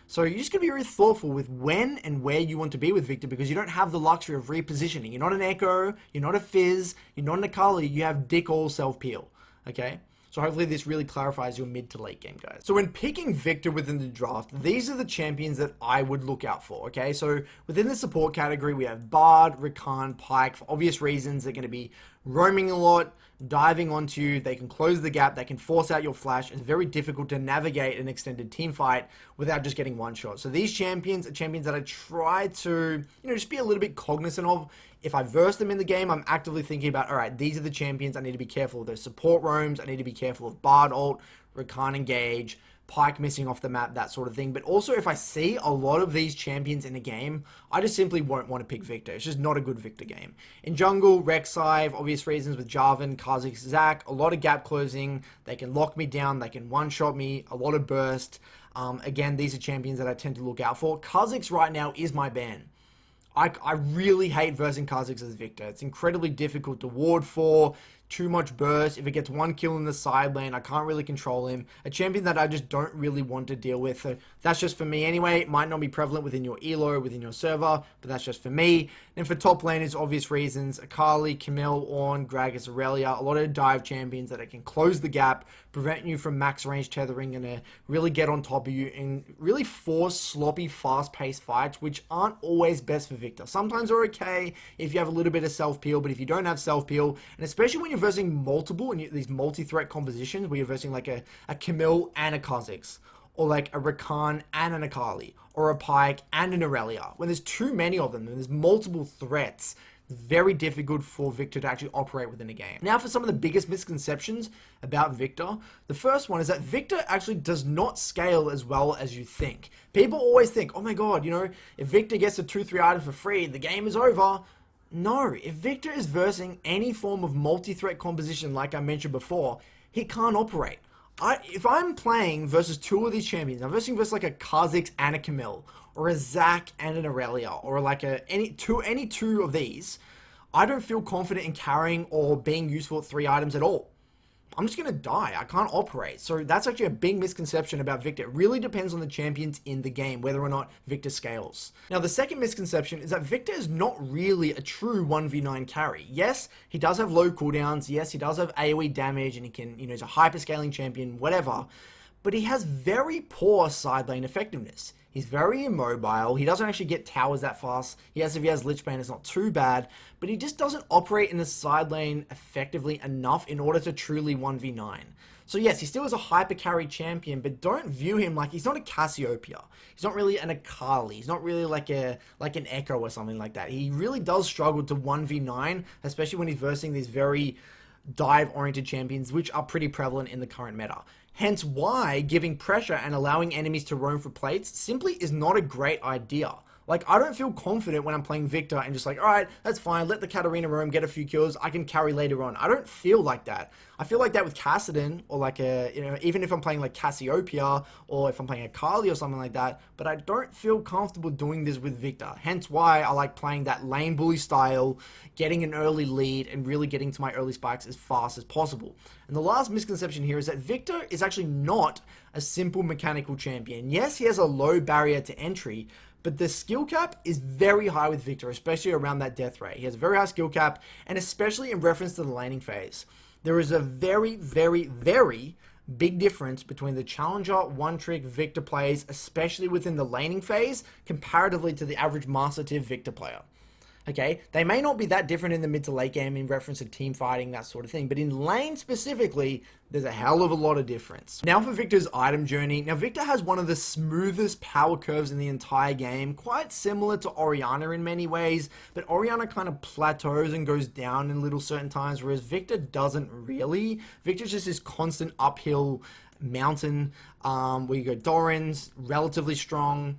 So you just gotta be very thoughtful with when and where you want to be with Viktor, because you don't have the luxury of repositioning. You're not an Echo, you're not a Fizz, you're not an Akali, you have dick all self-peel. Okay? So hopefully this really clarifies your mid to late game, guys. So when picking Viktor within the draft, these are the champions that I would look out for, okay? So within the support category, we have Bard, Rakan, Pyke. For obvious reasons, they're going to be roaming a lot, diving onto you, they can close the gap, they can force out your flash. It's very difficult to navigate an extended team fight without just getting one shot. So these champions are champions that I try to, just be a little bit cognizant of. If I verse them in the game, I'm actively thinking about, all right, these are the champions I need to be careful of. Those support roams, I need to be careful of Bard ult, Rakan engage, Pike missing off the map, that sort of thing. But also, if I see a lot of these champions in a game, I just simply won't want to pick Viktor. It's just not a good Viktor game. In jungle, Rek'Sai, obvious reasons with Jarvan, Kha'Zix, Zac, a lot of gap closing. They can lock me down, they can one-shot me, a lot of burst. Again, these are champions that I tend to look out for. Kha'Zix right now is my ban. I really hate versing Kha'Zix as Viktor. It's incredibly difficult to ward for, too much burst. If it gets one kill in the side lane, I can't really control him. A champion that I just don't really want to deal with. So that's just for me anyway. It might not be prevalent within your elo, within your server, but that's just for me. And for top laners, obvious reasons, Akali, Camille, Ornn, Gragas, Aurelia, a lot of dive champions that can close the gap, prevent you from max range tethering, and really get on top of you and really force sloppy, fast-paced fights, which aren't always best for Viktor. Sometimes they're okay if you have a little bit of self-peel, but if you don't have self-peel, and especially when you're versing multiple and these multi-threat compositions where you're versing like a Camille and a Kha'Zix, or like a Rakan and an Akali, or a Pike and an Aurelia. When there's too many of them and there's multiple threats, it's very difficult for Viktor to actually operate within a game. Now for some of the biggest misconceptions about Viktor. The first one is that Viktor actually does not scale as well as you think. People always think, oh my god, you know, if Viktor gets a 2-3 item for free, the game is over. No, if Viktor is versing any form of multi-threat composition like I mentioned before, he can't operate. If I'm playing versus two of these champions, I'm versing versus like a Kha'Zix and a Camille, or a Zac and an Aurelia, or like any two of these, I don't feel confident in carrying or being useful at 3 items at all. I'm just going to die. I can't operate. So that's actually a big misconception about Viktor. It really depends on the champions in the game, whether or not Viktor scales. Now, the second misconception is that Viktor is not really a true 1v9 carry. Yes, he does have low cooldowns. Yes, he does have AoE damage, and he can, he's a hyper-scaling champion, whatever. But he has very poor side lane effectiveness. He's very immobile. He doesn't actually get towers that fast. Yes, if he has Lich Bane, it's not too bad. But he just doesn't operate in the side lane effectively enough in order to truly 1v9. So yes, he still is a hyper carry champion, but don't view him like he's not a Cassiopeia. He's not really an Akali. He's not really like an Echo or something like that. He really does struggle to 1v9, especially when he's versing these very dive-oriented champions, which are pretty prevalent in the current meta. Hence why giving pressure and allowing enemies to roam for plates simply is not a great idea. Like, I don't feel confident when I'm playing Viktor and just like, alright, that's fine, let the Katarina roam, get a few kills, I can carry later on. I don't feel like that. I feel like that with Kassadin, or like even if I'm playing like Cassiopeia, or if I'm playing Akali or something like that, but I don't feel comfortable doing this with Viktor. Hence why I like playing that lane bully style, getting an early lead, and really getting to my early spikes as fast as possible. And the last misconception here is that Viktor is actually not a simple mechanical champion. Yes, he has a low barrier to entry, but the skill cap is very high with Viktor, especially around that death rate. He has a very high skill cap, and especially in reference to the laning phase. There is a very, very, very big difference between the challenger one-trick Viktor plays, especially within the laning phase, comparatively to the average Master Tier Viktor player. Okay, they may not be that different in the mid to late game in reference to team fighting, that sort of thing, but in lane specifically, there's a hell of a lot of difference. Now for Viktor's item journey. Now Viktor has one of the smoothest power curves in the entire game, quite similar to Orianna in many ways, but Orianna kind of plateaus and goes down in little certain times, whereas Viktor doesn't really. Viktor's just this constant uphill mountain, where you go Doran's, relatively strong,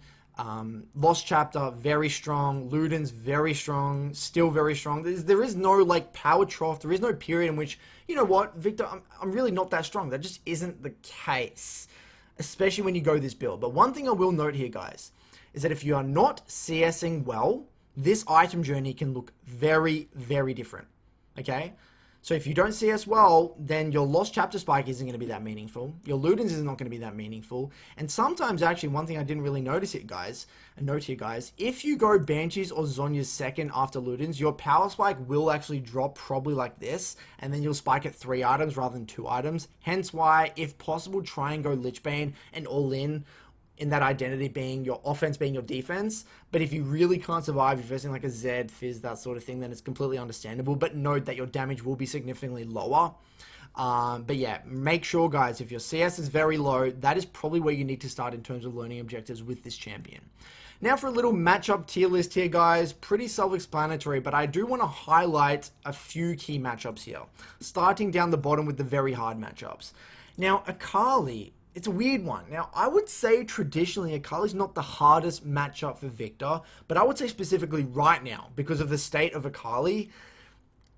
Lost Chapter, very strong. Luden's very strong. Still very strong. There is no, like, power trough. There is no period in which, you know what, Viktor, I'm really not that strong. That just isn't the case, especially when you go this build. But one thing I will note here, guys, is that if you are not CSing well, this item journey can look very, very different, okay? So if you don't CS well, then your Lost Chapter spike isn't going to be that meaningful. Your Luden's is not going to be that meaningful. And sometimes, actually, one thing I didn't really notice here, guys, if you go Banshees or Zhonya's second after Luden's, your power spike will actually drop probably like this, and then you'll spike at 3 items rather than 2 items. Hence why, if possible, try and go Lich Bane and all in that identity being your offense being your defense. But if you really can't survive, if you're facing like a Zed, Fizz, that sort of thing, then it's completely understandable. But note that your damage will be significantly lower. But yeah, make sure, guys, if your CS is very low, that is probably where you need to start in terms of learning objectives with this champion. Now for a little matchup tier list here, guys. Pretty self-explanatory, but I do want to highlight a few key matchups here. Starting down the bottom with the very hard matchups. Now, Akali It's a weird one. Now, I would say traditionally Akali's not the hardest matchup for Viktor, but I would say specifically right now, because of the state of Akali,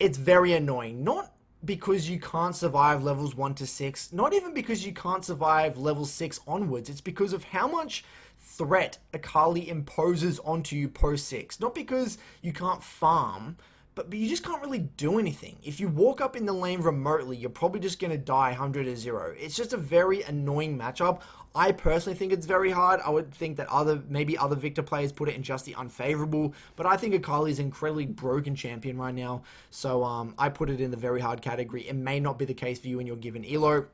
it's very annoying. Not because you can't survive levels 1 to 6, not even because you can't survive level 6 onwards. It's because of how much threat Akali imposes onto you post 6. Not because you can't farm, but you just can't really do anything. If you walk up in the lane remotely, you're probably just going to die 100 to 0. It's just a very annoying matchup. I personally think it's very hard. I would think that maybe other Viktor players put it in just the unfavorable, but I think Akali is an incredibly broken champion right now, so I put it in the very hard category. It may not be the case for you when you're given Elo.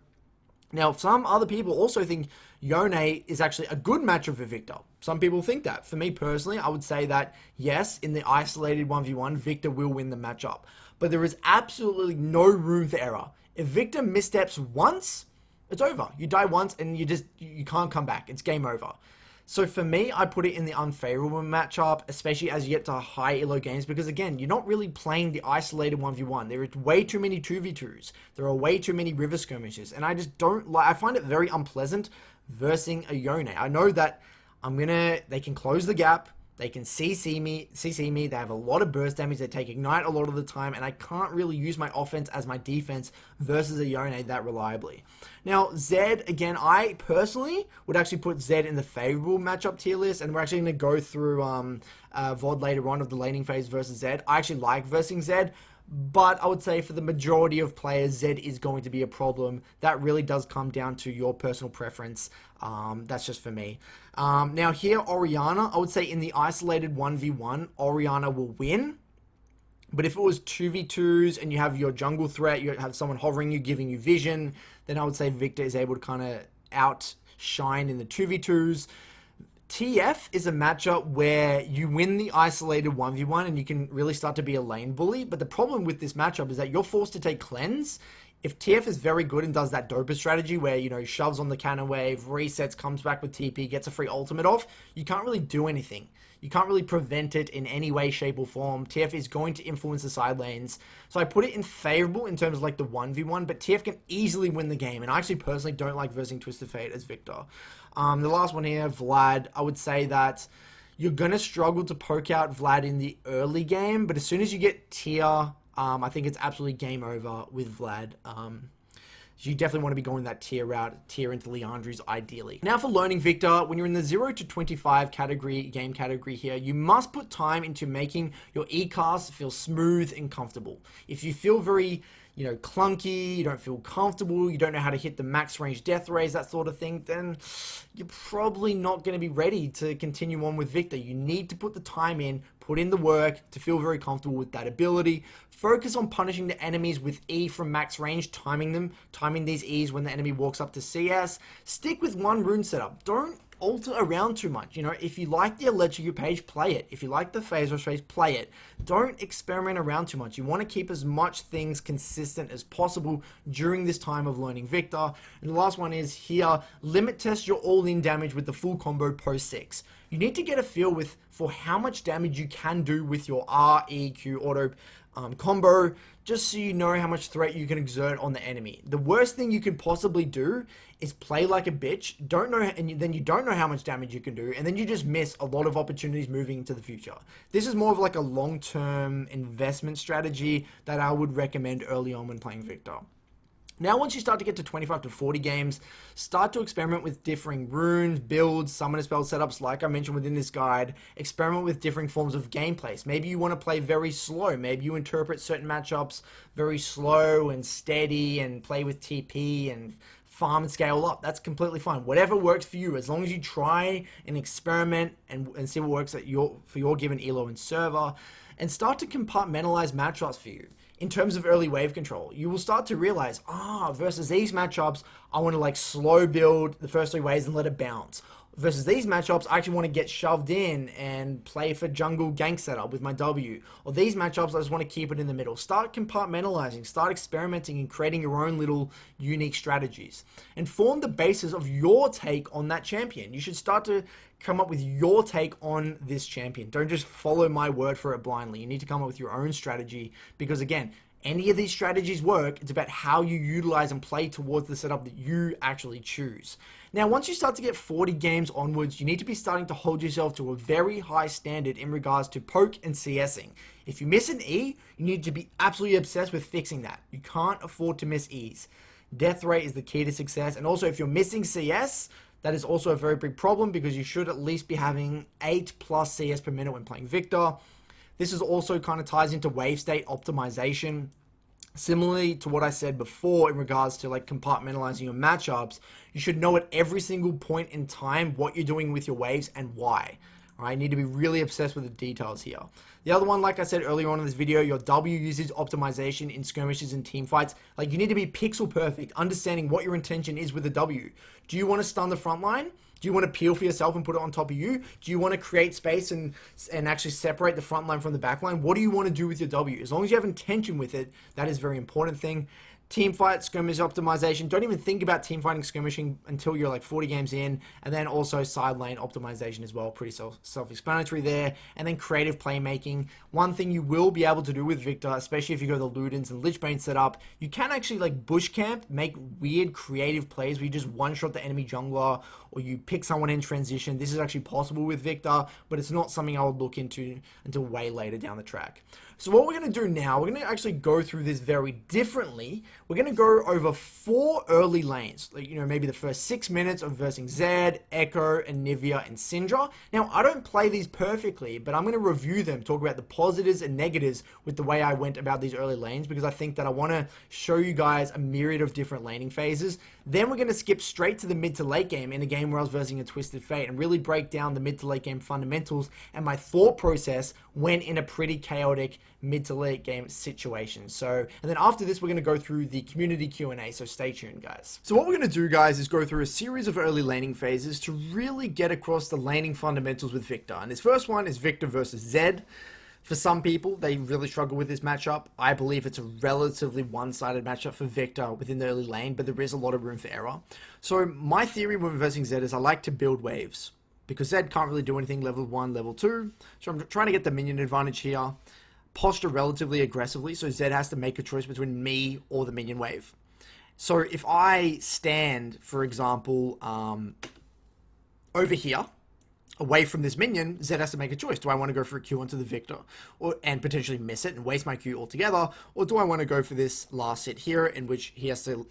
Now, some other people also think Yone is actually a good matchup for Viktor. Some people think that. For me personally, I would say that, yes, in the isolated 1v1, Viktor will win the matchup. But there is absolutely no room for error. If Viktor missteps once, it's over. You die once and you can't come back. It's game over. So for me, I put it in the unfavorable matchup, especially as you get to high elo games, because again, you're not really playing the isolated 1v1. There are way too many 2v2s. There are way too many river skirmishes, and I just don't like, I find it very unpleasant versing a Yone. I know that they can close the gap, they can CC me, they have a lot of burst damage, they take Ignite a lot of the time, and I can't really use my offense as my defense versus a Yone that reliably. Now, Zed, again, I personally would actually put Zed in the favorable matchup tier list, and we're actually going to go through VOD later on of the laning phase versus Zed. I actually like versing Zed, but I would say for the majority of players, Zed is going to be a problem. That really does come down to your personal preference. That's just for me. Now here, Orianna, I would say in the isolated 1v1, Orianna will win. But if it was 2v2s and you have your jungle threat, you have someone hovering you, giving you vision, then I would say Viktor is able to kind of outshine in the 2v2s. TF is a matchup where you win the isolated 1v1 and you can really start to be a lane bully. But the problem with this matchup is that you're forced to take cleanse. If TF is very good and does that Dopa strategy where, you know, shoves on the cannon wave, resets, comes back with TP, gets a free ultimate off, you can't really do anything. You can't really prevent it in any way, shape, or form. TF is going to influence the side lanes. So I put it in favorable in terms of like the 1v1, but TF can easily win the game. And I actually personally don't like versing Twisted Fate as Viktor. The last one here, Vlad, I would say that you're going to struggle to poke out Vlad in the early game, but as soon as you get tier, I think it's absolutely game over with Vlad. You definitely want to be going that tier route, tier into Leandri's ideally. Now for learning Viktor, when you're in the 0 to 25 game category here, you must put time into making your E-cast feel smooth and comfortable. If you feel very, you know, clunky, you don't feel comfortable, you don't know how to hit the max range death rays, that sort of thing, then you're probably not going to be ready to continue on with Viktor. You need to put the time in, put in the work to feel very comfortable with that ability. Focus on punishing the enemies with E from max range, timing these E's when the enemy walks up to CS. Stick with one rune setup. Don't alter around too much. You know, if you like the Electrocute page, play it. If you like the Phase Rush page, play it. Don't experiment around too much. You want to keep as much things consistent as possible during this time of learning Viktor. And the last one is here, limit test your all-in damage with the full combo post 6. You need to get a feel for how much damage you can do with your R, E, Q auto combo, just so you know how much threat you can exert on the enemy. The worst thing you can possibly do is play like a bitch, then you don't know how much damage you can do, and then you just miss a lot of opportunities moving into the future. This is more of like a long-term investment strategy that I would recommend early on when playing Viktor. Now, once you start to get to 25 to 40 games, start to experiment with differing runes, builds, summoner spell setups, like I mentioned within this guide. Experiment with different forms of gameplays. Maybe you want to play very slow. Maybe you interpret certain matchups very slow and steady and play with TP and farm and scale up. That's completely fine. Whatever works for you, as long as you try and experiment and see what works for your given elo and server, and start to compartmentalize matchups for you. In terms of early wave control, you will start to realize, versus these matchups, I want to like slow build the first 3 waves and let it bounce. Versus these matchups, I actually want to get shoved in and play for jungle gank setup with my W. Or these matchups, I just want to keep it in the middle. Start compartmentalizing, start experimenting and creating your own little unique strategies. And form the basis of your take on that champion. You should start to come up with your take on this champion. Don't just follow my word for it blindly. You need to come up with your own strategy because, again, any of these strategies work. It's about how you utilize and play towards the setup that you actually choose. Now, once you start to get 40 games onwards, you need to be starting to hold yourself to a very high standard in regards to poke and CSing. If you miss an E, you need to be absolutely obsessed with fixing that. You can't afford to miss E's. Death rate is the key to success. And also, if you're missing CS, that is also a very big problem, because you should at least be having 8+ CS per minute when playing Viktor. This is also kind of ties into wave state optimization. Similarly to what I said before in regards to like compartmentalizing your matchups, you should know at every single point in time what you're doing with your waves and why. All right, you need to be really obsessed with the details here. The other one, like I said earlier on in this video, your W usage optimization in skirmishes and team fights. Like, you need to be pixel perfect, understanding what your intention is with the W. Do you want to stun the front line? Do you want to peel for yourself and put it on top of you? Do you want to create space and actually separate the front line from the back line? What do you want to do with your W? As long as you have intention with it, that is a very important thing. Team fight, skirmish optimization. Don't even think about team fighting skirmishing until you're like 40 games in. And then also side lane optimization as well. Pretty self-explanatory there. And then creative playmaking. One thing you will be able to do with Viktor, especially if you go the Ludens and Lichbane setup, you can actually like bush camp, make weird creative plays where you just one-shot the enemy jungler, or you pick someone in transition. This is actually possible with Viktor, but it's not something I would look into until way later down the track. So what we're going to do now, we're going to actually go through this very differently. We're going to go over 4 early lanes, like, you know, maybe the first 6 minutes of versing Zed, Echo, and Nivea, and Syndra. Now, I don't play these perfectly, but I'm going to review them, talk about the positives and negatives with the way I went about these early lanes, because I think that I want to show you guys a myriad of different laning phases. Then we're going to skip straight to the mid to late game in a game where I was versing a Twisted Fate and really break down the mid to late game fundamentals and my thought process when in a pretty chaotic mid to late game situation. So, and then after this, we're going to go through the community Q&A, so stay tuned, guys. So what we're going to do, guys, is go through a series of early laning phases to really get across the laning fundamentals with Viktor. And this first one is Viktor versus Zed. For some people, they really struggle with this matchup. I believe it's a relatively one-sided matchup for Viktor within the early lane, but there is a lot of room for error. So my theory when versing Zed is I like to build waves, because Zed can't really do anything level 1, level 2. So I'm trying to get the minion advantage here. Posture relatively aggressively, so Zed has to make a choice between me or the minion wave. So if I stand, for example, over here, away from this minion, Zed has to make a choice. Do I want to go for a Q onto the Viktor and potentially miss it and waste my Q altogether? Or do I want to go for this last hit here, in which he has to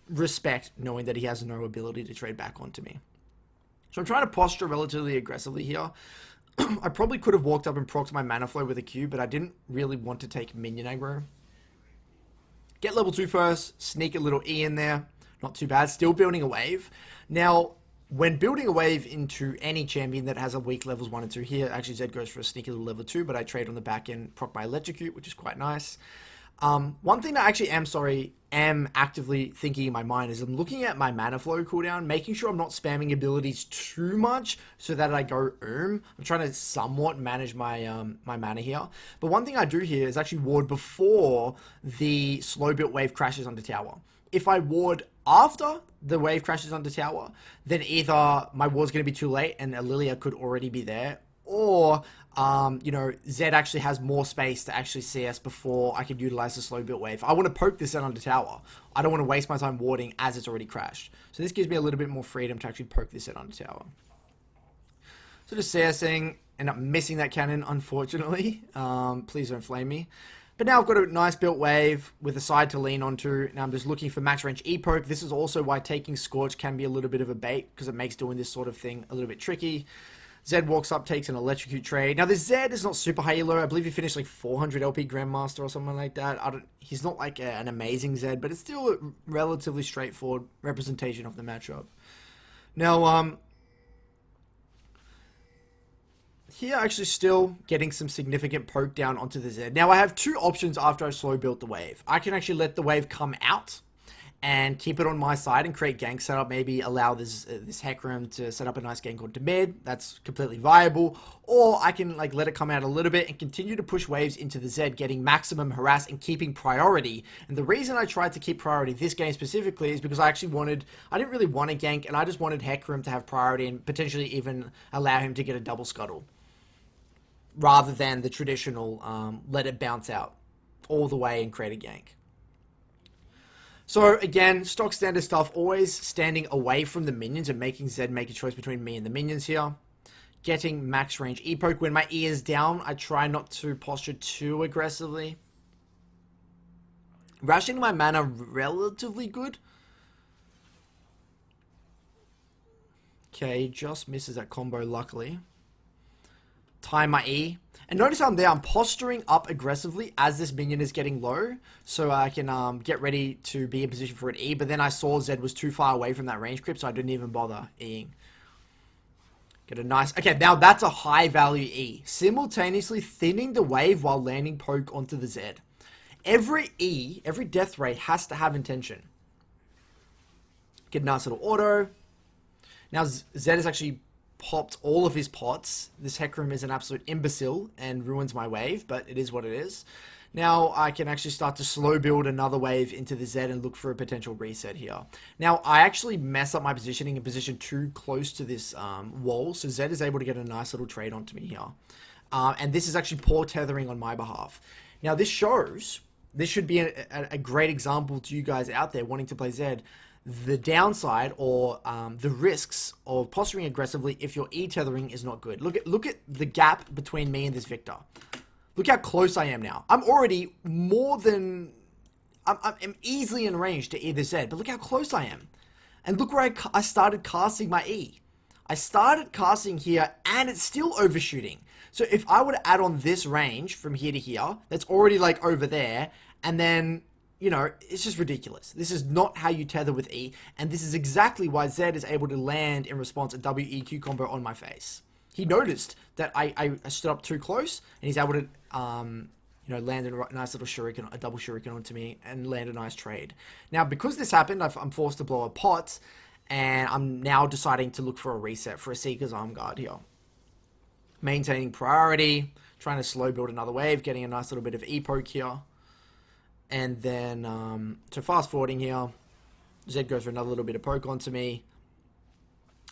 respect knowing that he has no ability to trade back onto me? So I'm trying to posture relatively aggressively here. I probably could have walked up and procced my mana flow with a Q, but I didn't really want to take minion aggro. Get level 2 first, sneak a little E in there. Not too bad, still building a wave. Now, when building a wave into any champion that has a weak levels 1 and 2 here, actually Zed goes for a sneaky little level 2, but I trade on the back end, proc my electrocute, which is quite nice. One thing that I actually am actively thinking in my mind is I'm looking at my mana flow cooldown, making sure I'm not spamming abilities too much so that I go I'm trying to somewhat manage my my mana here. But one thing I do here is actually ward before the slow built wave crashes onto tower. If I ward after the wave crashes onto tower, then either my ward's going to be too late and Lilia could already be there, or you know, Zed actually has more space to actually CS before I can utilize the slow built wave. I want to poke this Zed under tower. I don't want to waste my time warding as it's already crashed. So this gives me a little bit more freedom to actually poke this Zed under tower. So just CSing, end up missing that cannon, unfortunately. Please don't flame me. But now I've got a nice built wave with a side to lean onto. Now I'm just looking for max range E-poke. This is also why taking Scorch can be a little bit of a bait, because it makes doing this sort of thing a little bit tricky. Zed walks up, takes an electrocute trade. Now, this Zed is not super high elo. I believe he finished like 400 LP Grandmaster or something like that. He's not like an amazing Zed, but it's still a relatively straightforward representation of the matchup. Now, here actually still getting some significant poke down onto the Zed. Now, I have two options after I slow built the wave. I can actually let the wave come out and keep it on my side and create gank setup, maybe allow this Hecarim to set up a nice gank onto mid. That's completely viable. Or I can like let it come out a little bit and continue to push waves into the Zed, getting maximum harass and keeping priority. And the reason I tried to keep priority this game specifically is because I didn't really want a gank, and I just wanted Hecarim to have priority and potentially even allow him to get a double scuttle, rather than the traditional let it bounce out all the way and create a gank. So again, stock standard stuff, always standing away from the minions and making Zed make a choice between me and the minions here. Getting max range E-poke. When my E is down, I try not to posture too aggressively. Rationing my mana relatively good. Okay, just misses that combo luckily. Time my E. And notice how I'm there. I'm posturing up aggressively as this minion is getting low. So I can get ready to be in position for an E. But then I saw Zed was too far away from that range creep. So I didn't even bother Eing. Get a nice... Okay, now that's a high value E. Simultaneously thinning the wave while landing poke onto the Zed. Every E, every death ray has to have intention. Get a nice little auto. Now Zed has actually popped all of his pots. This Hecarim is an absolute imbecile and ruins my wave, but it is what it is. Now I can actually start to slow build another wave into the Zed and look for a potential reset here. Now I actually mess up my positioning in position too close to this wall, so Zed is able to get a nice little trade onto me here. And this is actually poor tethering on my behalf. Now this shows, this should be a great example to you guys out there wanting to play Zed. The downside or the risks of posturing aggressively if your E-tethering is not good. Look at the gap between me and this Viktor. Look how close I am now. I'm already more than... I'm easily in range to either Zed, but look how close I am. And look where I started casting my E. I started casting here and it's still overshooting. So if I were to add on this range from here to here, that's already like over there, and then... You know, it's just ridiculous. This is not how you tether with E, and this is exactly why Zed is able to land in response a WEQ combo on my face. He noticed that I stood up too close, and he's able to, you know, land a nice little shuriken, a double shuriken onto me, and land a nice trade. Now, because this happened, I'm forced to blow a pot, and I'm now deciding to look for a reset for a Seeker's Arm Guard here. Maintaining priority, trying to slow build another wave, getting a nice little bit of E-poke here. And then, so fast forwarding here, Zed goes for another little bit of poke onto me.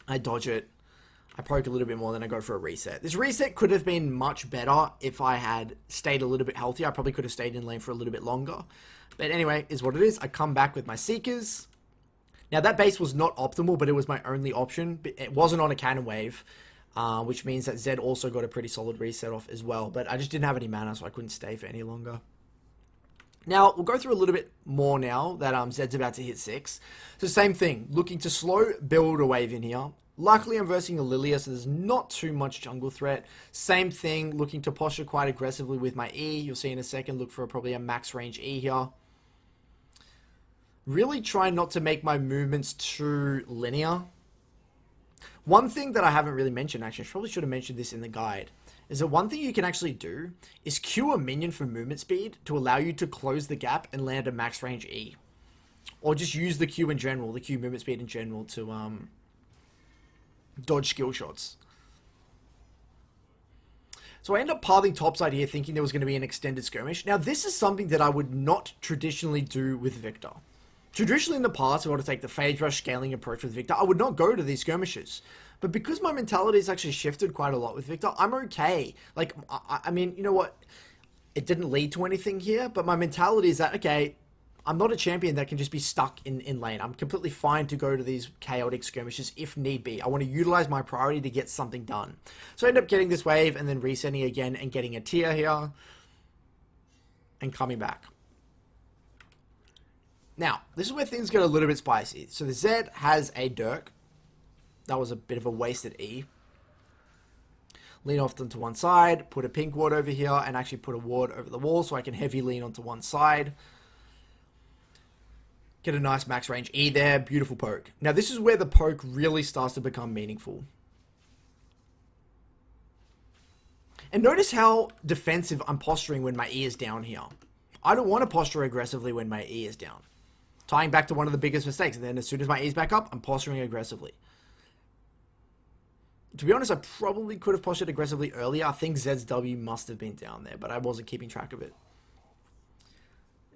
I dodge it. I poke a little bit more, then I go for a reset. This reset could have been much better if I had stayed a little bit healthier. I probably could have stayed in lane for a little bit longer. But anyway, is what it is. I come back with my Seekers. Now, that base was not optimal, but it was my only option. It wasn't on a cannon wave, which means that Zed also got a pretty solid reset off as well. But I just didn't have any mana, so I couldn't stay for any longer. Now, we'll go through a little bit more now that Zed's about to hit 6. So same thing, looking to slow build a wave in here. Luckily, I'm versing a Lilia, so there's not too much jungle threat. Same thing, looking to posture quite aggressively with my E. You'll see in a second, look for probably a max range E here. Really try not to make my movements too linear. One thing that I haven't really mentioned, actually, I probably should have mentioned this in the guide, is that one thing you can actually do is queue a minion for movement speed to allow you to close the gap and land a max range E. Or just use the Q in general, the Q movement speed in general to dodge skill shots. So I end up pathing topside here thinking there was going to be an extended skirmish. Now this is something that I would not traditionally do with Viktor. Traditionally in the past, if I were to take the phase rush scaling approach with Viktor, I would not go to these skirmishes. But because my mentality has actually shifted quite a lot with Viktor, I'm okay. Like, I mean, you know what? It didn't lead to anything here, but my mentality is that, okay, I'm not a champion that can just be stuck in lane. I'm completely fine to go to these chaotic skirmishes if need be. I want to utilize my priority to get something done. So I end up getting this wave and then resetting again and getting a tier here and coming back. Now, this is where things get a little bit spicy. So the Zed has a Dirk. That was a bit of a wasted E. Lean off onto one side, put a pink ward over here, and actually put a ward over the wall so I can heavy lean onto one side. Get a nice max range E there. Beautiful poke. Now, this is where the poke really starts to become meaningful. And notice how defensive I'm posturing when my E is down here. I don't want to posture aggressively when my E is down. Tying back to one of the biggest mistakes. And then as soon as my E is back up, I'm posturing aggressively. To be honest, I probably could have postured aggressively earlier. I think Zed's W must have been down there, but I wasn't keeping track of it.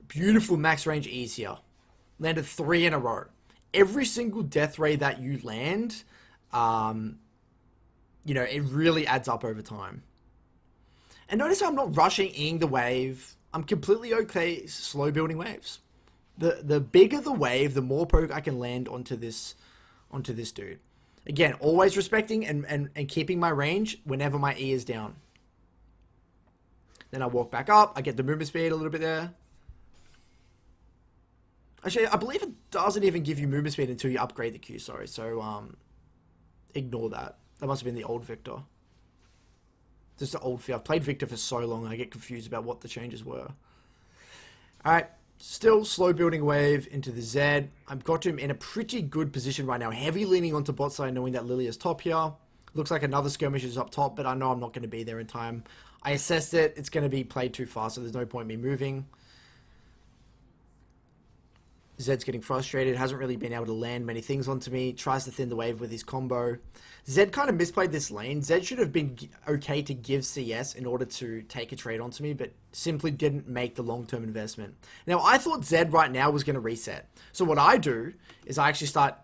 Beautiful max range E's here. Landed 3 in a row. Every single death ray that you land, you know, it really adds up over time. And notice how I'm not rushing Eing the wave. I'm completely okay slow building waves. The bigger the wave, the more poke I can land onto this dude. Again, always respecting and keeping my range whenever my E is down. Then I walk back up. I get the movement speed a little bit there. Actually, I believe it doesn't even give you movement speed until you upgrade the Q, sorry. So, ignore that. That must have been the old Viktor. Just the old I've played Viktor for so long, I get confused about what the changes were. Alright, still slow building wave into the Z. I've got him in a pretty good position right now. Heavy leaning onto bot side, knowing that Lily is top here. Looks like another skirmish is up top, but I know I'm not going to be there in time. I assessed it. It's going to be played too fast, so there's no point in me moving. Zed's getting frustrated. Hasn't really been able to land many things onto me. Tries to thin the wave with his combo. Zed kind of misplayed this lane. Zed should have been okay to give CS in order to take a trade onto me, but simply didn't make the long-term investment. Now, I thought Zed right now was going to reset. So what I do is I actually start,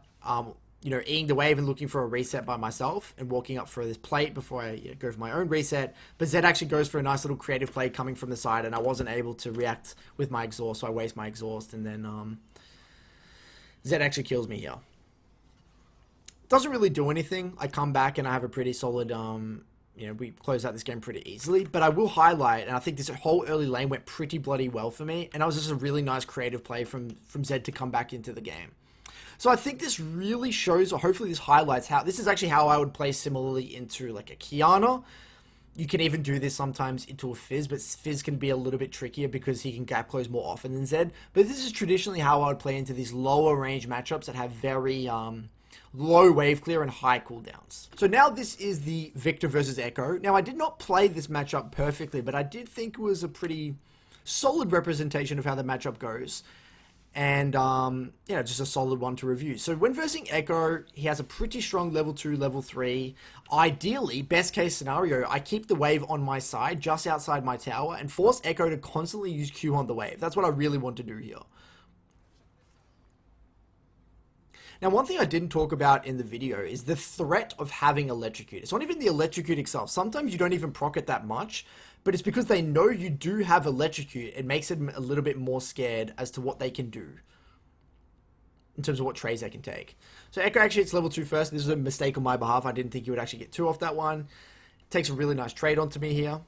eating the wave and looking for a reset by myself and walking up for this plate before I go for my own reset. But Zed actually goes for a nice little creative play coming from the side, and I wasn't able to react with my exhaust, so I waste my exhaust, and then Zed actually kills me here. Doesn't really do anything. I come back and I have a pretty solid, we close out this game pretty easily. But I will highlight, and I think this whole early lane went pretty bloody well for me, and that was just a really nice creative play from Zed to come back into the game. So I think this really shows, or hopefully this highlights how, this is actually how I would play similarly into like a Kiana. You can even do this sometimes into a Fizz, but Fizz can be a little bit trickier because he can gap close more often than Zed. But this is traditionally how I would play into these lower range matchups that have very low wave clear and high cooldowns. So now this is the Viktor versus Echo. Now I did not play this matchup perfectly, but I did think it was a pretty solid representation of how the matchup goes. And, just a solid one to review. So when versing Echo, he has a pretty strong level 2, level 3. Ideally, best case scenario, I keep the wave on my side, just outside my tower, and force Echo to constantly use Q on the wave. That's what I really want to do here. Now, one thing I didn't talk about in the video is the threat of having Electrocute. It's not even the Electrocute itself. Sometimes you don't even proc it that much, but it's because they know you do have Electrocute. It makes them a little bit more scared as to what they can do in terms of what trades they can take. So Echo actually hits level 2 first. This is a mistake on my behalf. I didn't think he would actually get 2 off that one. Takes a really nice trade onto me here.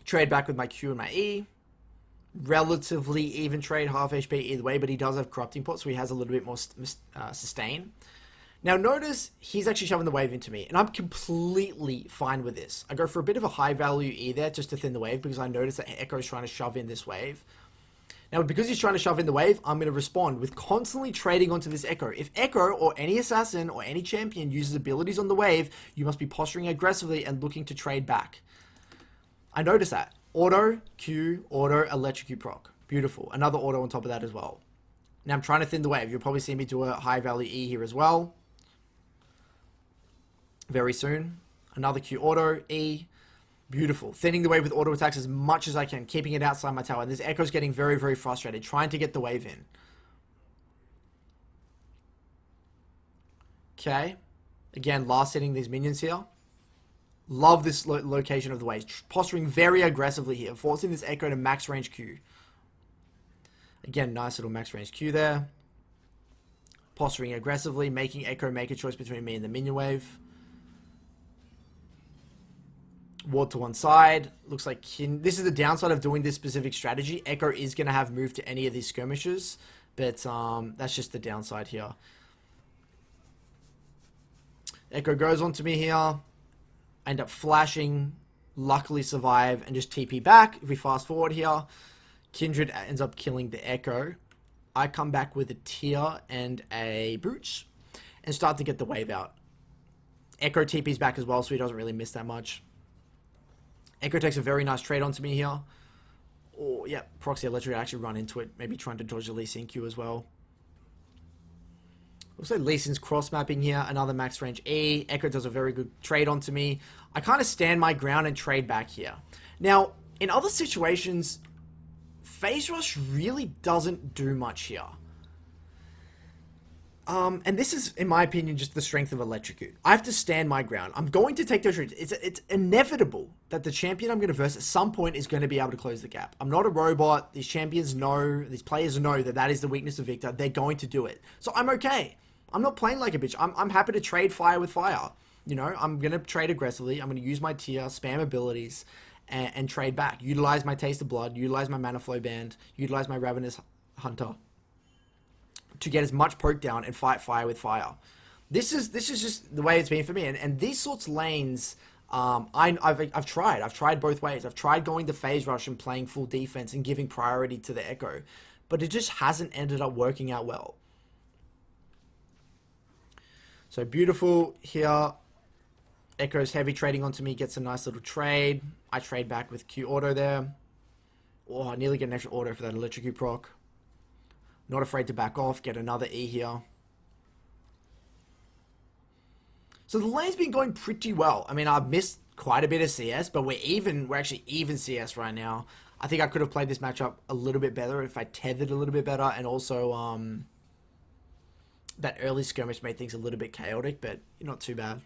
Trade back with my Q and my E. Relatively even trade, half HP either way, but he does have Corrupting Pot, so he has a little bit more sustain. Now notice he's actually shoving the wave into me, and I'm completely fine with this. I go for a bit of a high value E there just to thin the wave because I notice that Echo's trying to shove in this wave. Now because he's trying to shove in the wave, I'm going to respond with constantly trading onto this Echo. If Echo or any assassin or any champion uses abilities on the wave, you must be posturing aggressively and looking to trade back. I notice that. Auto, Q, auto, Electrocute proc. Beautiful. Another auto on top of that as well. Now I'm trying to thin the wave. You'll probably see me do a high value E here as well. Very soon. Another Q auto, E. Beautiful. Thinning the wave with auto attacks as much as I can. Keeping it outside my tower. And this Echo's getting very, very frustrated. Trying to get the wave in. Okay. Again, last hitting these minions here. Love this location of the wave. Posturing very aggressively here. Forcing this Echo to max range Q. Again, nice little max range Q there. Posturing aggressively. Making Echo make a choice between me and the minion wave. Ward to one side. Looks like this is the downside of doing this specific strategy. Echo is going to have moved to any of these skirmishes. But that's just the downside here. Echo goes onto me here. End up flashing, luckily survive, and just TP back. If we fast forward here, Kindred ends up killing the Echo. I come back with a Tear and a Brooch, and start to get the wave out. Echo TP's back as well, so he doesn't really miss that much. Echo takes a very nice trade onto me here. Oh, yeah, Proxy Electric actually run into it, maybe trying to dodge the Lee Sin Q as well. Also, Lee Sin's cross-mapping here. Another max range E. Echo does a very good trade onto me. I kind of stand my ground and trade back here. Now, in other situations, Phase Rush really doesn't do much here. And this is, in my opinion, just the strength of Electrocute. I have to stand my ground. I'm going to take those routes. It's inevitable that the champion I'm going to verse at some point is going to be able to close the gap. I'm not a robot. These champions know, these players know that that is the weakness of Viktor. They're going to do it. So I'm okay. I'm not playing like a bitch. I'm happy to trade fire with fire. You know, I'm going to trade aggressively. I'm going to use my tier, spam abilities, and trade back. Utilize my Taste of Blood, utilize my Mana Flow Band, utilize my Ravenous Hunter to get as much poke down and fight fire with fire. This is just the way it's been for me. And these sorts of lanes, I've tried both ways. I've tried going to phase rush and playing full defense and giving priority to the Echo, but it just hasn't ended up working out well. So beautiful here. Echo's heavy trading onto me, gets a nice little trade. I trade back with Q auto there. Oh, I nearly get an extra auto for that Electrocute proc. Not afraid to back off, get another E here. So the lane's been going pretty well. I mean, I've missed quite a bit of CS, but we're actually even CS right now. I think I could have played this matchup a little bit better if I tethered a little bit better, and also that early skirmish made things a little bit chaotic, but not too bad.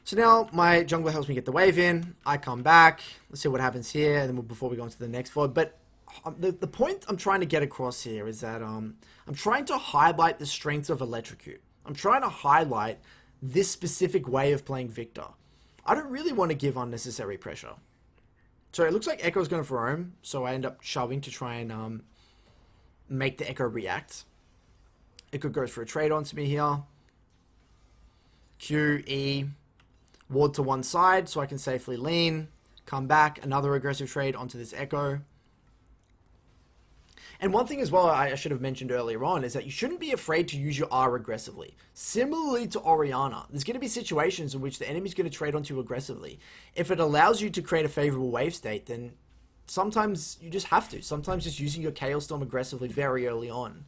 So now my jungler helps me get the wave in. I come back. Let's see what happens here, and then before we go on to the next VOD. But the point I'm trying to get across here is that I'm trying to highlight the strengths of Electrocute. I'm trying to highlight this specific way of playing Viktor. I don't really want to give unnecessary pressure. So it looks like Echo's going for roam, so I end up shoving to try and make the Echo react. Echo goes for a trade onto me here. Q, E, ward to one side so I can safely lean. Come back, another aggressive trade onto this Echo. And one thing as well I should have mentioned earlier on is that you shouldn't be afraid to use your R aggressively. Similarly to Orianna, there's going to be situations in which the enemy's going to trade onto you aggressively. If it allows you to create a favorable wave state, then sometimes you just have to. Sometimes just using your Chaos Storm aggressively very early on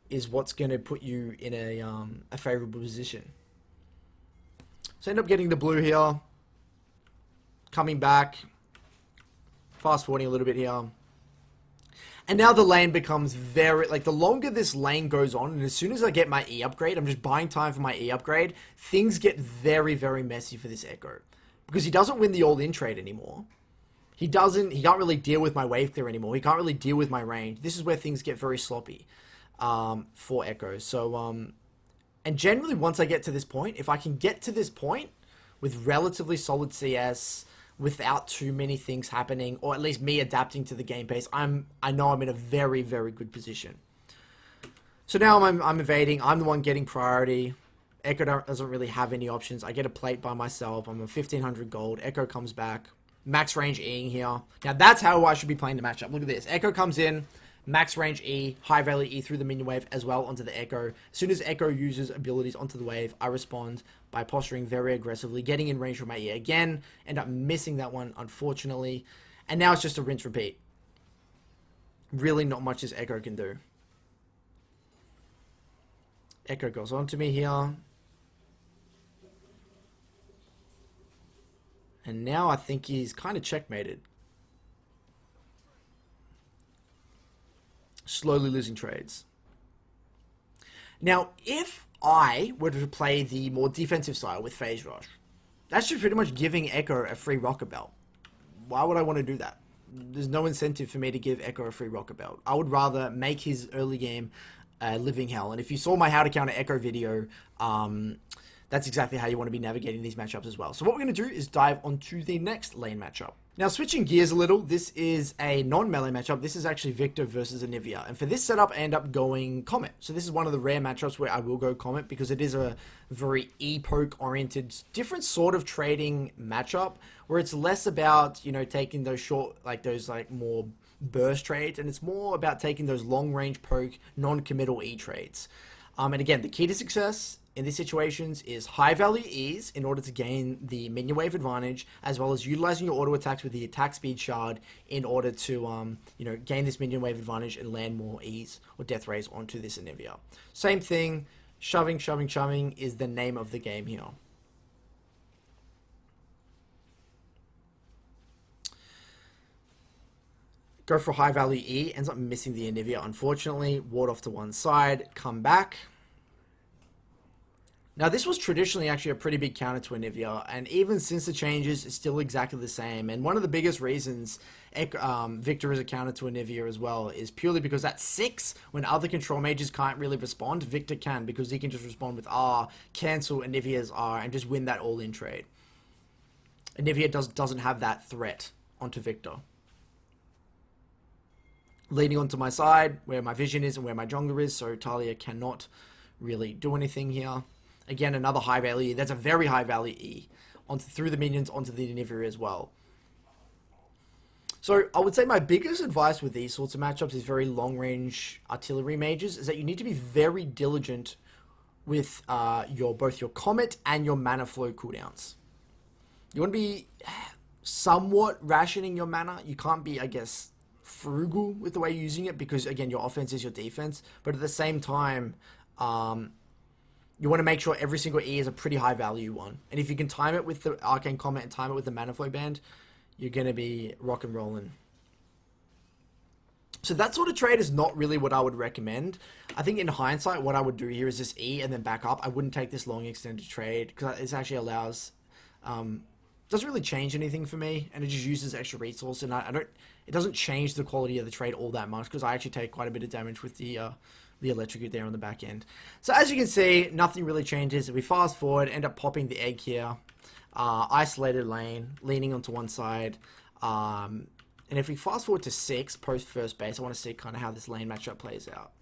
is what's going to put you in a favorable position. So end up getting the blue here. Coming back. Fast forwarding a little bit here. And now the lane becomes very, like, the longer this lane goes on, and as soon as I get my E upgrade, I'm just buying time for my E upgrade, things get very, very messy for this Echo. Because he doesn't win the all-in trade anymore. He can't really deal with my wave clear anymore. He can't really deal with my range. This is where things get very sloppy for Echo. So, and generally once I get to this point, if I can get to this point with relatively solid CS, without too many things happening, or at least me adapting to the game pace, I know I'm in a very, very good position. So now I'm evading. I'm the one getting priority. Echo doesn't really have any options. I get a plate by myself. I'm a 1500 gold. Echo comes back. Max range E here. Now that's how I should be playing the matchup. Look at this. Echo comes in. Max range E, high value E through the minion wave as well onto the Echo. As soon as Echo uses abilities onto the wave, I respond by posturing very aggressively, getting in range from my E again. End up missing that one, unfortunately. And now it's just a rinse repeat. Really not much this Echo can do. Echo goes onto me here. And now I think he's kind of checkmated. Slowly losing trades. Now, if I were to play the more defensive style with Phase Rush, that's just pretty much giving Echo a free rocket belt. Why would I want to do that? There's no incentive for me to give Echo a free rocket belt. I would rather make his early game living hell. And if you saw my How to Counter Echo video, that's exactly how you want to be navigating these matchups as well. So what we're going to do is dive onto the next lane matchup. Now, switching gears a little, this is a non-melee matchup. This is actually Viktor versus Anivia. And for this setup, I end up going Comet. So this is one of the rare matchups where I will go Comet because it is a very E-poke-oriented, different sort of trading matchup where it's less about, you know, taking those short, like those like more burst trades, and it's more about taking those long-range poke, non-committal E trades. And again, the key to success in these situations is high value E's in order to gain the minion wave advantage, as well as utilizing your auto attacks with the attack speed shard in order to, you know, gain this minion wave advantage and land more E's or death rays onto this Anivia. Same thing, shoving, shoving, shoving is the name of the game here. Go for high value E, ends up missing the Anivia, unfortunately. Ward off to one side, come back. Now, this was traditionally actually a pretty big counter to Anivia, and even since the changes, it's still exactly the same. And one of the biggest reasons Viktor is a counter to Anivia as well is purely because at 6, when other control mages can't really respond, Viktor can, because he can just respond with R, cancel Anivia's R, and just win that all-in trade. Anivia doesn't have that threat onto Viktor. Leading onto my side, where my vision is and where my jungler is, so Talia cannot really do anything here. Again, another high value. That's a very high value E. Through the minions, onto the Anivia as well. So, I would say my biggest advice with these sorts of matchups is very long-range artillery mages, is that you need to be very diligent with both your Comet and your mana flow cooldowns. You want to be somewhat rationing your mana. You can't be, I guess, frugal with the way you're using it, because, again, your offense is your defense. But at the same time, you want to make sure every single E is a pretty high value one. And if you can time it with the Arcane Comet and time it with the Mana Flow Band, you're going to be rock and rolling. So that sort of trade is not really what I would recommend. I think in hindsight, what I would do here is just E and then back up. I wouldn't take this long extended trade, because it actually allows... doesn't really change anything for me, and it just uses extra resource, and it doesn't change the quality of the trade all that much, because I actually take quite a bit of damage with the electrocute there on the back end. So as you can see, nothing really changes. If we fast forward, end up popping the egg here, isolated lane, leaning onto one side, and if we fast forward to 6 post first base, I want to see kind of how this lane matchup plays out.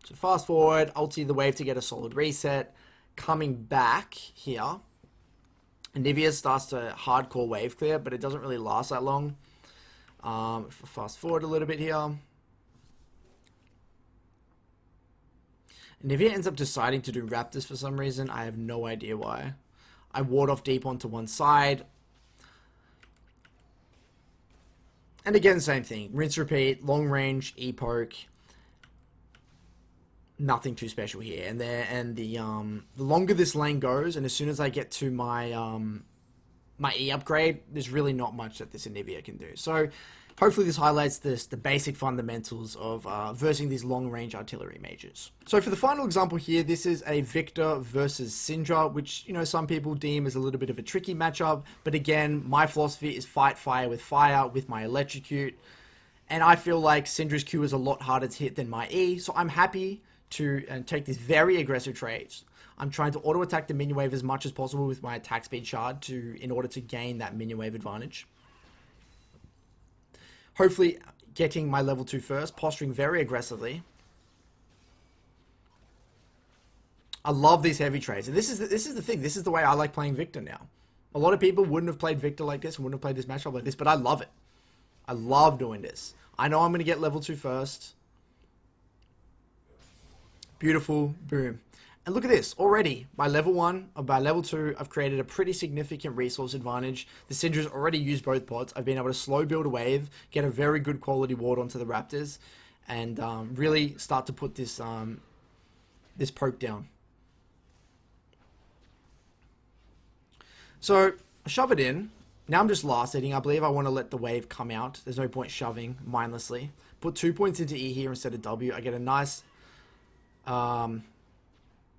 So fast forward, ulti the wave to get a solid reset, coming back here. Anivia starts to hardcore wave clear, but it doesn't really last that long. If we fast forward a little bit here, Anivia ends up deciding to do Raptors for some reason. I have no idea why. I ward off deep onto one side. And again, same thing. Rinse, repeat, long range, E-poke. Nothing too special here. And the longer this lane goes, and as soon as I get to my my E upgrade, there's really not much that this Anivia can do. So hopefully this highlights the basic fundamentals of versing these long-range artillery mages. So for the final example here, this is a Viktor versus Syndra, which, you know, some people deem as a little bit of a tricky matchup. But again, my philosophy is fight fire with my electrocute. And I feel like Syndra's Q is a lot harder to hit than my E, so I'm happy to take these very aggressive trades. I'm trying to auto-attack the minion wave as much as possible with my attack speed shard in order to gain that minion wave advantage. Hopefully getting my level 2 first, posturing very aggressively. I love these heavy trades. And this is the thing. This is the way I like playing Viktor now. A lot of people wouldn't have played Viktor like this, and wouldn't have played this matchup like this, but I love it. I love doing this. I know I'm going to get level 2 first. Beautiful. Boom. And look at this. Already, by level 1 or by level 2, I've created a pretty significant resource advantage. The Syndra's already used both pots. I've been able to slow build a wave, get a very good quality ward onto the Raptors, and really start to put this this poke down. So, I shove it in. Now I'm just last hitting. I believe I want to let the wave come out. There's no point shoving mindlessly. Put 2 points into E here instead of W. I get a nice...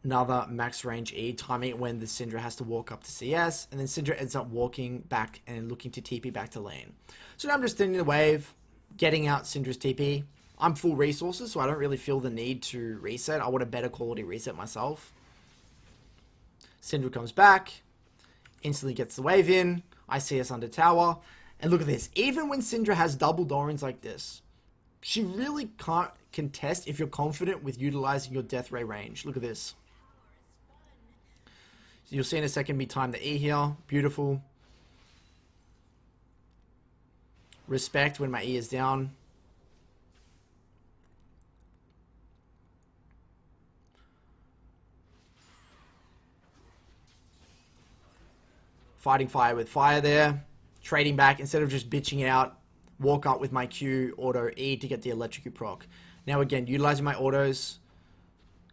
another max range E, timing it when the Syndra has to walk up to CS, and then Syndra ends up walking back and looking to TP back to lane. So now I'm just thinning the wave, getting out Syndra's TP. I'm full resources, so I don't really feel the need to reset. I want a better quality reset myself. Syndra comes back, instantly gets the wave in, I CS under tower, and look at this. Even when Syndra has double Dorans like this, she really can't contest if you're confident with utilizing your Death Ray range. Look at this. So you'll see in a second me time the E here. Beautiful. Respect when my E is down. Fighting fire with fire there. Trading back instead of just bitching out. Walk up with my Q, auto E to get the electrocute proc. Now again, utilizing my autos,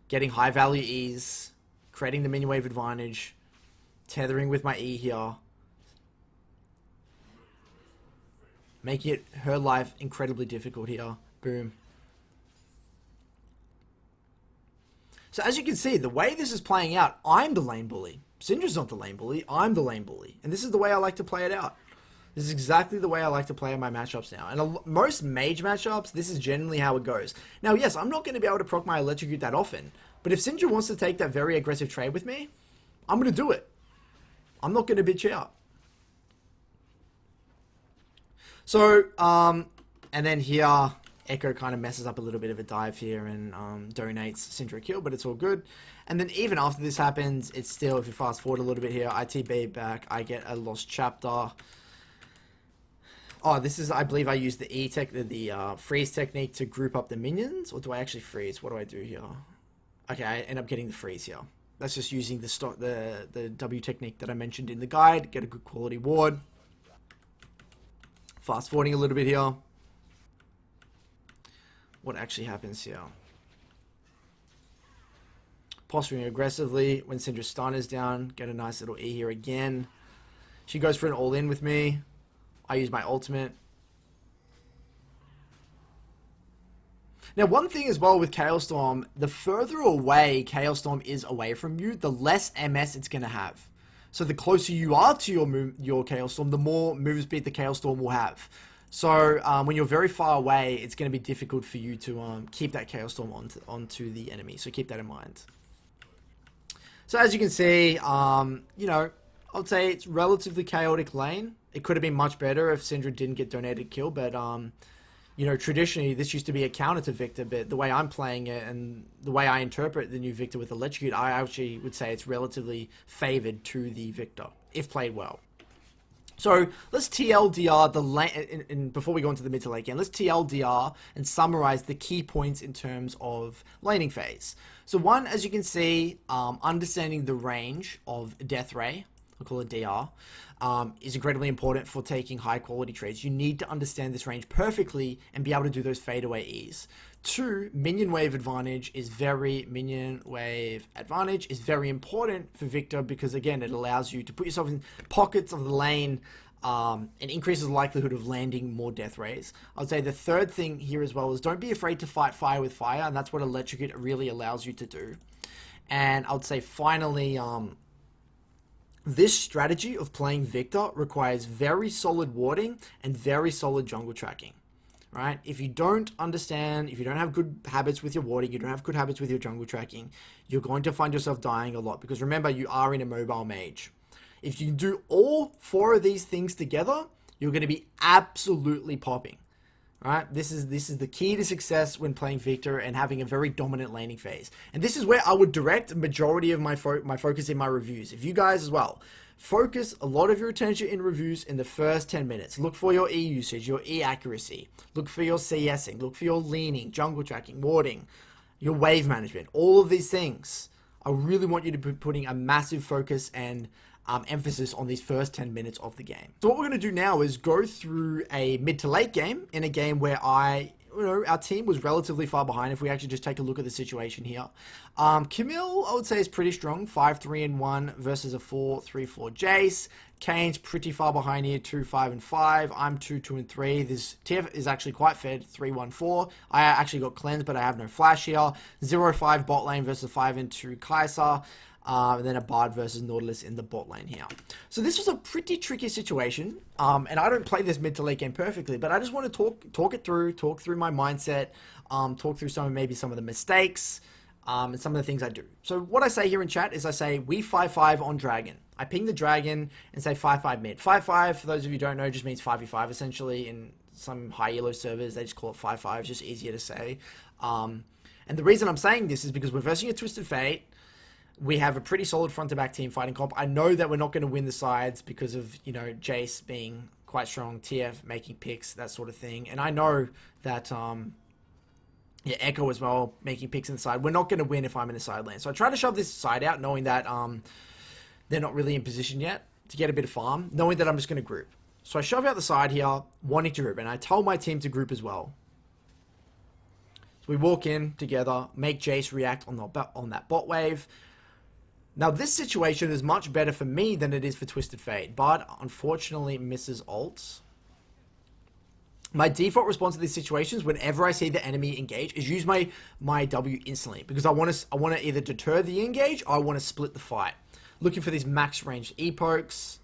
getting high value E's, creating the minion wave advantage, tethering with my E here, making it her life incredibly difficult here. Boom. So as you can see, the way this is playing out, I'm the lane bully. Syndra's not the lane bully, I'm the lane bully. And this is the way I like to play it out. This is exactly the way I like to play in my matchups now. And most mage matchups, this is generally how it goes. Now, yes, I'm not going to be able to proc my electrocute that often. But if Syndra wants to take that very aggressive trade with me, I'm going to do it. I'm not going to bitch out. So, and then here, Echo kind of messes up a little bit of a dive here and donates Syndra a kill, but it's all good. And then even after this happens, it's still, if you fast forward a little bit here, ITB back, I get a lost chapter. Oh, this is, I believe I used the freeze technique to group up the minions, or do I actually freeze? What do I do here? Okay, I end up getting the freeze here. That's just using the W technique that I mentioned in the guide, get a good quality ward. Fast forwarding a little bit here. What actually happens here? Posturing aggressively when Syndra's stun is down, get a nice little E here again. She goes for an all-in with me. I use my ultimate. Now, one thing as well with Chaos Storm, the further away Chaos Storm is away from you, the less MS it's going to have. So the closer you are to your Chaos Storm, the more move speed the Chaos Storm will have. So when you're very far away, it's going to be difficult for you to keep that Chaos Storm onto the enemy. So keep that in mind. So as you can see, you know, I would say it's relatively chaotic lane. It could have been much better if Syndra didn't get donated kill, but you know, traditionally this used to be a counter to Viktor, but the way I'm playing it and the way I interpret the new Viktor with Electrocute, I actually would say it's relatively favored to the Viktor, if played well. So let's TLDR the lane, and before we go into the mid to late game, let's TLDR and summarize the key points in terms of laning phase. So one, as you can see, understanding the range of Death Ray, I'll call it DR, is incredibly important for taking high quality trades. You need to understand this range perfectly and be able to do those fadeaway E's. Two, minion wave advantage is very important for Viktor because again, it allows you to put yourself in pockets of the lane and increases the likelihood of landing more death rays. I'd say the third thing here as well is don't be afraid to fight fire with fire, and that's what Electrocute really allows you to do. And I would say finally, this strategy of playing Viktor requires very solid warding and very solid jungle tracking, right? If you don't understand, if you don't have good habits with your warding, you don't have good habits with your jungle tracking, you're going to find yourself dying a lot because remember, you are in a mobile mage. If you do all four of these things together, you're going to be absolutely popping, right? This is the key to success when playing Viktor and having a very dominant laning phase. And this is where I would direct a majority of my focus in my reviews. If you guys as well, focus a lot of your attention in reviews in the first 10 minutes. Look for your E usage, your E accuracy. Look for your CSing. Look for your leaning, jungle tracking, warding, your wave management. All of these things. I really want you to be putting a massive focus and emphasis on these first 10 minutes of the game. So what we're going to do now is go through a mid to late game in a game where our team was relatively far behind. If we actually just take a look at the situation here, Camille, I would say, is pretty strong, 5-3-1 versus a 4-3-4 Jace. Kane's pretty far behind here, 2-5-5. I'm 2-2-3. This TF is actually quite fed, 3-1-4. I actually got cleansed, but I have no flash here. 0-5 bot lane versus 5-2 Kai'Sa. And then a Bard versus Nautilus in the bot lane here. So this was a pretty tricky situation, and I don't play this mid to late game perfectly, but I just want to talk through my mindset, talk through maybe some of the mistakes, and some of the things I do. So what I say here in chat is I say we 5-5 on dragon. I ping the dragon and say 5-5 mid. 5-5, for those of you who don't know, just means 5v5 essentially. In some high yellow servers, they just call it 5-5, it's just easier to say. And the reason I'm saying this is because we're versing a Twisted Fate. We have a pretty solid front-to-back team fighting comp. I know that we're not going to win the sides because of, you know, Jace being quite strong, TF making picks, that sort of thing. And I know that, Echo as well, making picks in the side. We're not going to win if I'm in the side lane. So I try to shove this side out, knowing that they're not really in position yet to get a bit of farm, knowing that I'm just going to group. So I shove out the side here, wanting to group. And I tell my team to group as well. So we walk in together, make Jace react on that bot wave. Now, this situation is much better for me than it is for Twisted Fate. Bard, unfortunately, misses ults. My default response to these situations, whenever I see the enemy engage, is use my W instantly, because I want to either deter the engage or I want to split the fight. Looking for these max range E-pokes.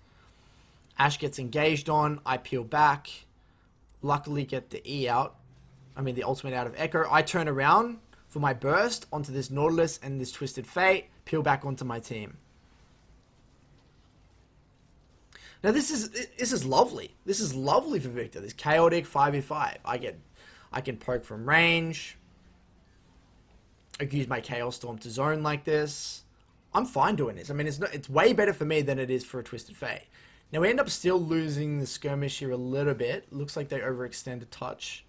Ash gets engaged on. I peel back. Luckily get the E out. I mean the ultimate out of Echo. I turn around for my burst onto this Nautilus and this Twisted Fate. Peel back onto my team. Now this is lovely. This is lovely for Viktor. This chaotic 5v5. I can poke from range. I can use my Chaos Storm to zone like this. I'm fine doing this. I mean, it's way better for me than it is for a Twisted Fate. Now we end up still losing the skirmish here a little bit. Looks like they overextend a touch.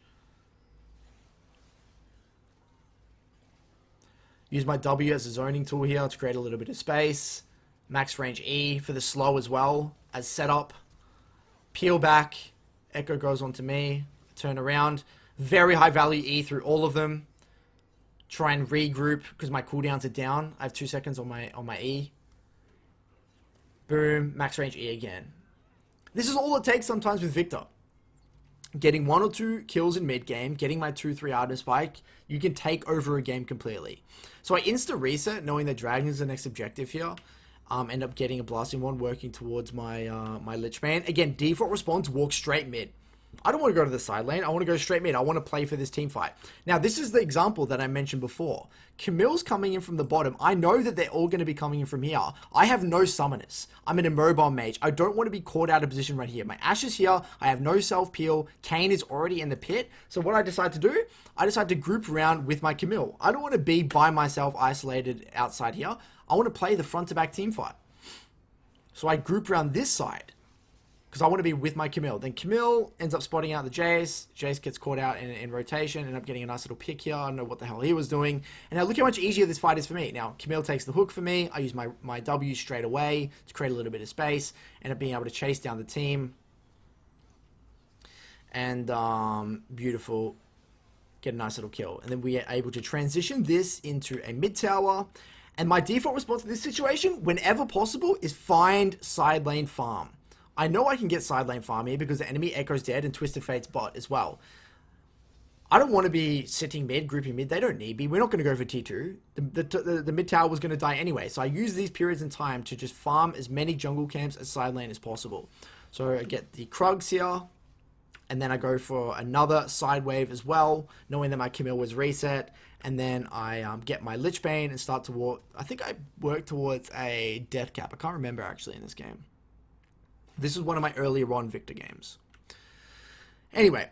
Use my W as a zoning tool here to create a little bit of space. Max range E for the slow as well as setup. Peel back. Echo goes on to me. Turn around. Very high value E through all of them. Try and regroup because my cooldowns are down. I have 2 seconds on my E. Boom. Max range E again. This is all it takes sometimes with Viktor. Getting 1 or 2 kills in mid game, getting my 2-3 item spike, you can take over a game completely. So I insta reset knowing that Dragon is the next objective here. End up getting a blasting one, working towards my my Lich Bane. Again, default response, walk straight mid. I don't want to go to the side lane. I want to go straight mid. I want to play for this team fight. Now, this is the example that I mentioned before. Camille's coming in from the bottom. I know that they're all going to be coming in from here. I have no summoners. I'm an immobile mage. I don't want to be caught out of position right here. My Ashe is here. I have no self-peel. Kayn is already in the pit. So what I decide to do, I decide to group around with my Camille. I don't want to be by myself, isolated outside here. I want to play the front-to-back team fight. So I group around this side, because I want to be with my Camille. Then Camille ends up spotting out the Jace. Jace gets caught out in rotation. End up getting a nice little pick here. I don't know what the hell he was doing. And now look how much easier this fight is for me. Now, Camille takes the hook for me. I use my W straight away to create a little bit of space. End up being able to chase down the team. And beautiful. Get a nice little kill. And then we are able to transition this into a mid tower. And my default response to this situation, whenever possible, is find side lane farm. I know I can get side lane farm here because the enemy Echo's dead and Twisted Fate's bot as well. I don't want to be sitting mid, grouping mid. They don't need me. We're not going to go for T2. The mid tower was going to die anyway. So I use these periods in time to just farm as many jungle camps as side lane as possible. So I get the Krugs here. And then I go for another side wave as well, knowing that my Camille was reset. And then I get my Lich Bane and start to walk. I think I work towards a death cap. I can't remember actually in this game. This is one of my earlier on Viktor games. Anyway,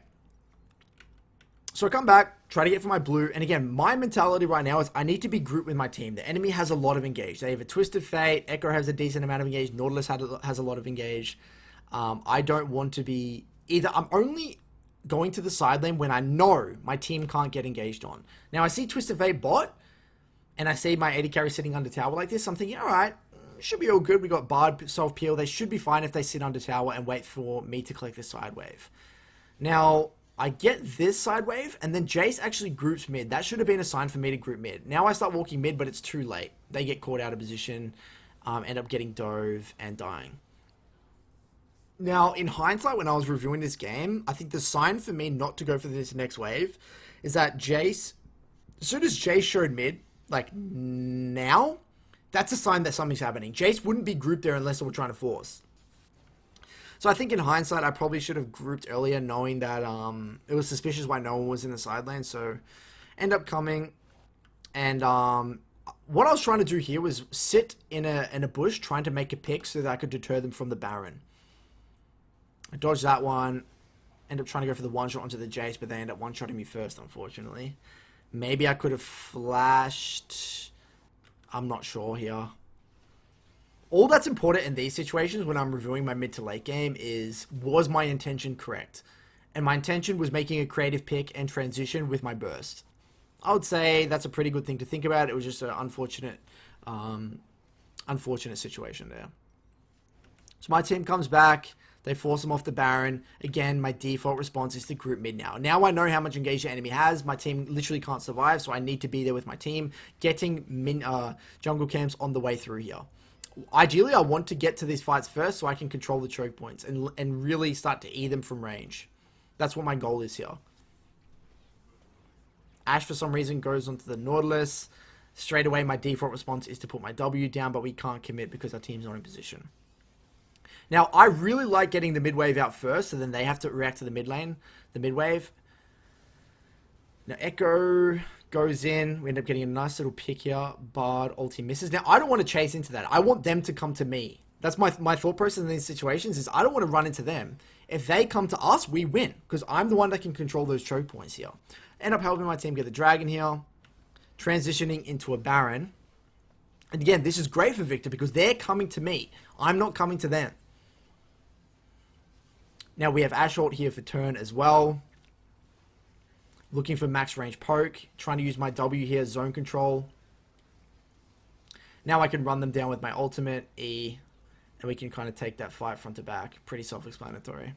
so I come back, try to get for my blue, and again, my mentality right now is I need to be grouped with my team. The enemy has a lot of engage. They have a Twisted Fate, Echo has a decent amount of engage, Nautilus has a lot of engage. I don't want to be either. I'm only going to the side lane when I know my team can't get engaged on. Now I see Twisted Fate bot, and I see my AD carry sitting under tower like this. I'm thinking, all right. Should be all good. We got Bard, self-peel. They should be fine if they sit under tower and wait for me to collect this side wave. Now, I get this side wave, and then Jace actually groups mid. That should have been a sign for me to group mid. Now I start walking mid, but it's too late. They get caught out of position, end up getting dove and dying. Now, in hindsight, when I was reviewing this game, I think the sign for me not to go for this next wave is that Jace, as soon as Jace showed mid, like now, that's a sign that something's happening. Jace wouldn't be grouped there unless they were trying to force. So I think in hindsight, I probably should have grouped earlier, knowing that it was suspicious why no one was in the side lane. So end up coming. And what I was trying to do here was sit in a bush, trying to make a pick so that I could deter them from the Baron. I dodged that one. End up trying to go for the one-shot onto the Jace, but they end up one-shotting me first, unfortunately. Maybe I could have flashed. I'm not sure here. All that's important in these situations when I'm reviewing my mid to late game is, was my intention correct? And my intention was making a creative pick and transition with my burst. I would say that's a pretty good thing to think about. It was just an unfortunate situation there. So my team comes back. They force him off the Baron. Again, my default response is to group mid now. Now I know how much engage the enemy has. My team literally can't survive, so I need to be there with my team, getting jungle camps on the way through here. Ideally, I want to get to these fights first so I can control the choke points and really start to E them from range. That's what my goal is here. Ash, for some reason, goes onto the Nautilus. Straight away, my default response is to put my W down, but we can't commit because our team's not in position. Now, I really like getting the mid wave out first, so then they have to react to the mid lane, the mid wave. Now, Echo goes in. We end up getting a nice little pick here. Bard ulti misses. Now, I don't want to chase into that. I want them to come to me. That's my thought process in these situations, is I don't want to run into them. If they come to us, we win, because I'm the one that can control those choke points here. End up helping my team get the dragon here. Transitioning into a Baron. And again, this is great for Viktor because they're coming to me. I'm not coming to them. Now we have Ashe ult here for turn as well. Looking for max range poke. Trying to use my W here, zone control. Now I can run them down with my ultimate, E. And we can kind of take that fight front to back. Pretty self-explanatory.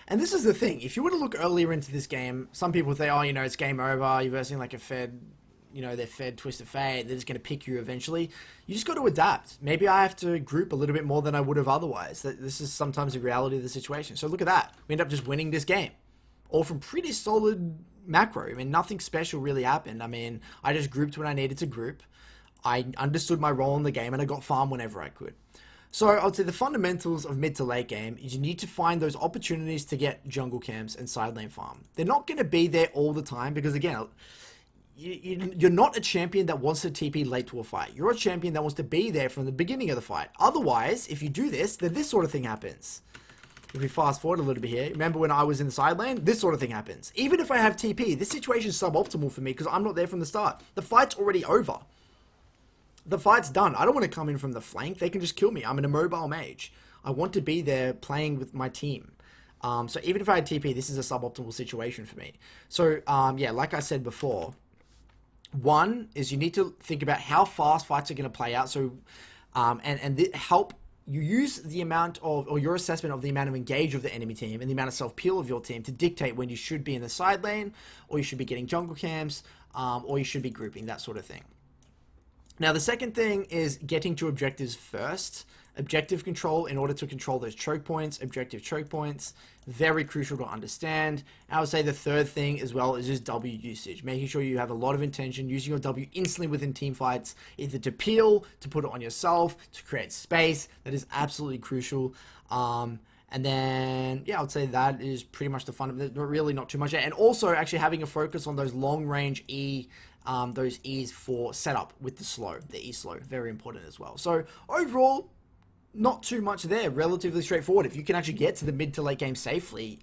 And this is the thing. If you were to look earlier into this game, some people say, oh, you know, it's game over. You're versing like a Fed, you know, they're Fed Twisted Fate. They're just going to pick you eventually. You just got to adapt. Maybe I have to group a little bit more than I would have otherwise. This is sometimes the reality of the situation. So look at that. We end up just winning this game. All from pretty solid macro. I mean, nothing special really happened. I mean, I just grouped when I needed to group. I understood my role in the game, and I got farm whenever I could. So I would say the fundamentals of mid to late game is you need to find those opportunities to get jungle camps and side lane farm. They're not going to be there all the time because, again, you're not a champion that wants to TP late to a fight. You're a champion that wants to be there from the beginning of the fight. Otherwise, if you do this, then this sort of thing happens. If we fast forward a little bit here, remember when I was in the side lane? This sort of thing happens. Even if I have TP, this situation is suboptimal for me because I'm not there from the start. The fight's already over. The fight's done. I don't want to come in from the flank. They can just kill me. I'm an immobile mage. I want to be there playing with my team. So even if I had TP, this is a suboptimal situation for me. So, yeah, like I said before, one is you need to think about how fast fights are going to play out. So, help you use the amount of, or your assessment of the amount of engage of the enemy team and the amount of self-peel of your team to dictate when you should be in the side lane, or you should be getting jungle camps, or you should be grouping, that sort of thing. Now, the second thing is getting to objectives first. Objective control in order to control those choke points, objective choke points. Very crucial to understand. I would say the third thing as well is just W usage. Making sure you have a lot of intention, using your W instantly within team fights, either to peel, to put it on yourself, to create space. That is absolutely crucial. And then, yeah, I would say that is pretty much the fundamental, really not too much. And also actually having a focus on those long range E, those E's for setup with the slow, the E slow, very important as well. So overall, not too much there, relatively straightforward. If you can actually get to the mid to late game safely,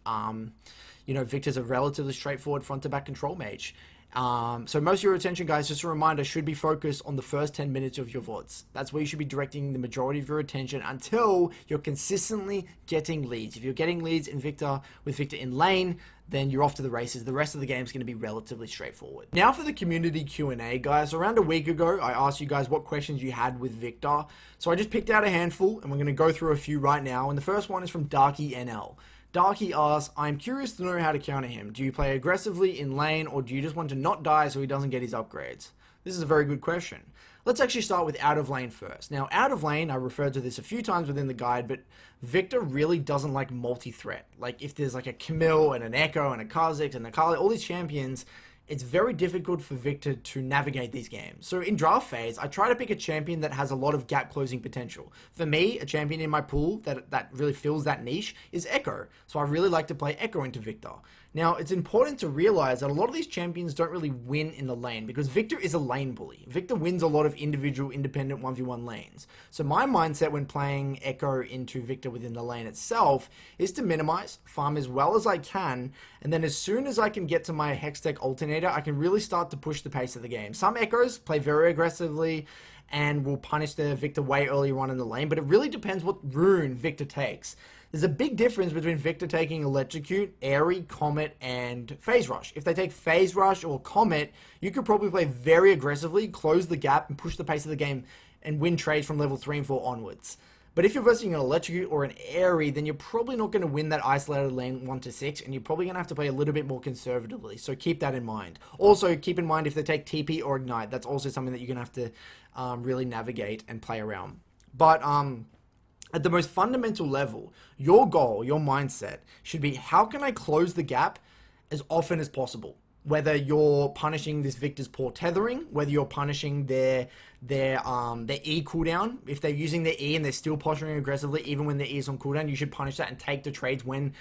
you know, Viktor's a relatively straightforward front to back control mage. So most of your attention, guys, just a reminder, should be focused on the first 10 minutes of your VODs. That's where you should be directing the majority of your attention until you're consistently getting leads. If you're getting leads in Viktor, with Viktor in lane, then you're off to the races. The rest of the game is going to be relatively straightforward. Now for the community Q&A, guys. Around a week ago, I asked you guys what questions you had with Viktor. So I just picked out a handful, and we're going to go through a few right now. And the first one is from Darky NL. Darky asks, I'm curious to know how to counter him. Do you play aggressively in lane, or do you just want to not die so he doesn't get his upgrades? This is a very good question. Let's actually start with out of lane first. Now, out of lane, I referred to this a few times within the guide, but Viktor really doesn't like multi-threat. Like, if there's like a Camille and an Echo and a Kha'Zix and a Kali, all these champions, it's very difficult for Viktor to navigate these games. So in draft phase, I try to pick a champion that has a lot of gap closing potential. For me, a champion in my pool that really fills that niche is Echo. So I really like to play Echo into Viktor. Now, it's important to realize that a lot of these champions don't really win in the lane because Viktor is a lane bully. Viktor wins a lot of individual independent 1v1 lanes. So my mindset when playing Echo into Viktor within the lane itself is to minimize, farm as well as I can, and then as soon as I can get to my Hextech alternator, I can really start to push the pace of the game. Some Echoes play very aggressively and will punish their Viktor way earlier on in the lane, but it really depends what rune Viktor takes. There's a big difference between Viktor taking Electrocute, Airy, Comet, and Phase Rush. If they take Phase Rush or Comet, you could probably play very aggressively, close the gap, and push the pace of the game and win trades from level 3 and 4 onwards. But if you're versing an Electrocute or an Airy, then you're probably not going to win that isolated lane 1 to 6, and you're probably going to have to play a little bit more conservatively, so keep that in mind. Also, keep in mind if they take TP or Ignite, that's also something that you're going to have to really navigate and play around. But, At the most fundamental level, your goal, your mindset should be, how can I close the gap as often as possible? Whether you're punishing this Victor's poor tethering, whether you're punishing their E cooldown, if they're using their E and they're still posturing aggressively, even when their E is on cooldown, you should punish that and take the trades when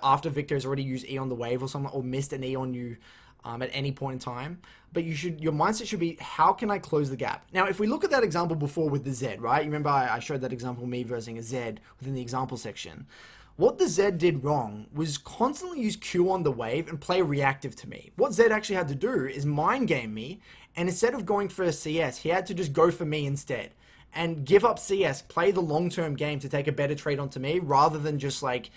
after Victor has already used E on the wave or something, or missed an E on you at any point in time. But your mindset should be, how can I close the gap? Now, if we look at that example before with the Z, right? You remember I showed that example of me versus a Z within the example section. What the Z did wrong was constantly use Q on the wave and play reactive to me. What Z actually had to do is mind game me, and instead of going for a CS, he had to just go for me instead. And give up CS, play the long-term game to take a better trade onto me, rather than just like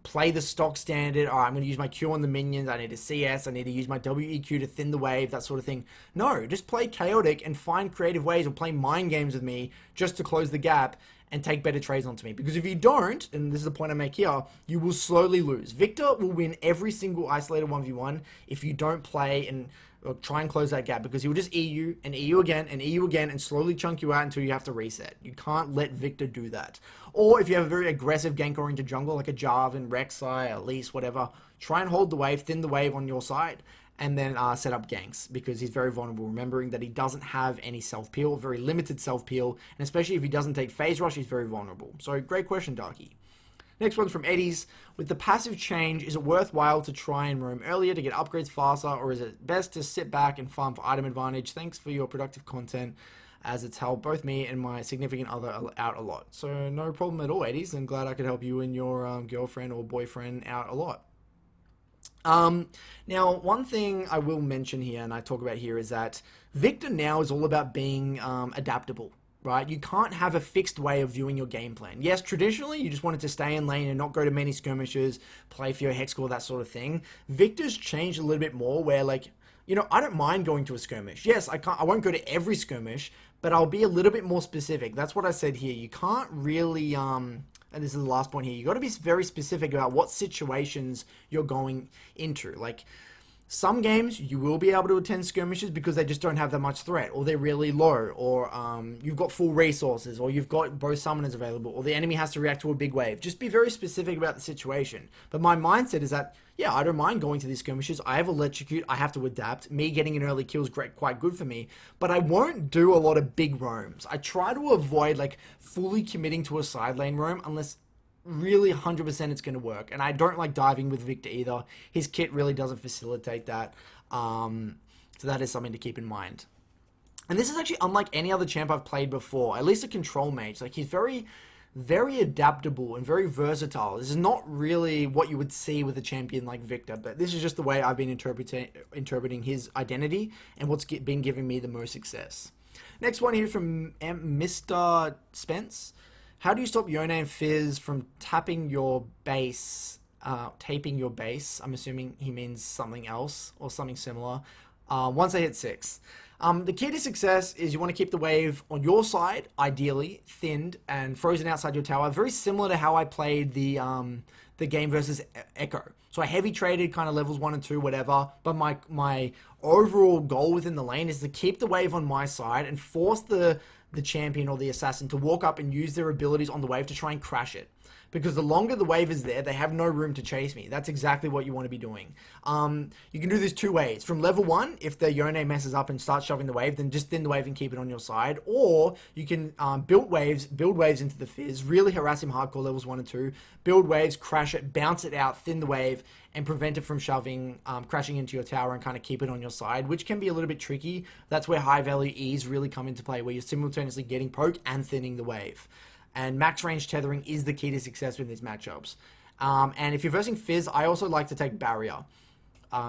play the stock standard. All right, I'm going to use my Q on the minions, I need a CS, I need to use my WEQ to thin the wave, that sort of thing. No, just play chaotic and find creative ways, or play mind games with me just to close the gap and take better trades onto me. Because if you don't, and this is the point I make here, you will slowly lose. Viktor will win every single isolated 1v1 if you don't play and try and close that gap, because he will just EU and EU again and EU again and slowly chunk you out until you have to reset. You can't let Viktor do that. Or if you have a very aggressive gank-oriented jungle like a Jarvan, Rek'Sai, Elise, whatever, try and hold the wave, thin the wave on your side, and then set up ganks, because he's very vulnerable, remembering that he doesn't have any self-peel, very limited self-peel, and especially if he doesn't take phase rush, he's very vulnerable. So great question, Darky. Next one's from Eddie's. With the passive change, is it worthwhile to try and roam earlier to get upgrades faster, or is it best to sit back and farm for item advantage? Thanks for your productive content, as it's helped both me and my significant other out a lot. So no problem at all, Eddie's. I'm glad I could help you and your girlfriend or boyfriend out a lot. Now, one thing I will mention here, and I talk about here, is that Viktor now is all about being adaptable, right? You can't have a fixed way of viewing your game plan. Yes, traditionally, you just wanted to stay in lane and not go to many skirmishes, play for your hex score, that sort of thing. Viktor's changed a little bit more, where, like, you know, I don't mind going to a skirmish. Yes, I won't go to every skirmish, but I'll be a little bit more specific. That's what I said here. You can't really, and this is the last point here, you got to be very specific about what situations you're going into. Like, some games you will be able to attend skirmishes because they just don't have that much threat, or they're really low, or you've got full resources, or you've got both summoners available, or the enemy has to react to a big wave. Just be very specific about the situation. But my mindset is that, yeah, I don't mind going to these skirmishes. I have electrocute, I have to adapt. Me getting an early kill is quite good for me, but I won't do a lot of big roams. I try to avoid like fully committing to a side lane roam unless really 100% it's going to work. And I don't like diving with Viktor either. His kit really doesn't facilitate that. So that is something to keep in mind. And this is actually unlike any other champ I've played before, at least a control mage. Like, he's very, very adaptable and very versatile. This is not really what you would see with a champion like Viktor, but this is just the way I've been interpreting his identity and what's been giving me the most success. Next one here from Mr. Spence. How do you stop Yone and Fizz from taping your base? Taping your base. I'm assuming he means something else or something similar. Once they hit 6. The key to success is you want to keep the wave on your side, ideally thinned and frozen outside your tower. Very similar to how I played the game versus Echo. So I heavy traded kind of levels 1 and 2, whatever. But my overall goal within the lane is to keep the wave on my side and force the champion or the assassin to walk up and use their abilities on the wave to try and crash it. Because the longer the wave is there, they have no room to chase me. That's exactly what you want to be doing. You can do this 2 ways. From level 1, if the Yone messes up and starts shoving the wave, then just thin the wave and keep it on your side. Or you can build waves into the Fizz, really harass him hardcore levels 1 and 2, build waves, crash it, bounce it out, thin the wave, and prevent it from shoving, crashing into your tower, and kind of keep it on your side, which can be a little bit tricky. That's where high value E's really come into play, where you're simultaneously getting poke and thinning the wave. And max range tethering is the key to success with these matchups. And if you're versing Fizz, I also like to take Barrier.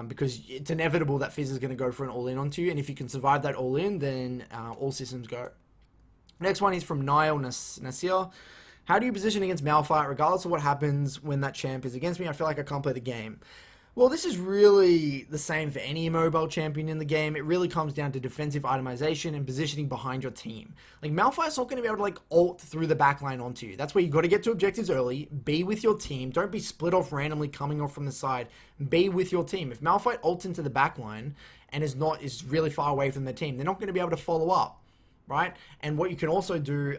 Because it's inevitable that Fizz is going to go for an all-in onto you. And if you can survive that all-in, then all systems go. Next one is from Niall Nasir. How do you position against Malphite, regardless of what happens when that champ is against me? I feel like I can't play the game. Well, this is really the same for any mobile champion in the game. It really comes down to defensive itemization and positioning behind your team. Like, Malphite's not going to be able to, like, ult through the backline onto you. That's where you got to get to objectives early, be with your team. Don't be split off randomly coming off from the side. Be with your team. If Malphite ults into the backline and is really far away from their team, they're not going to be able to follow up, right? And what you can also do,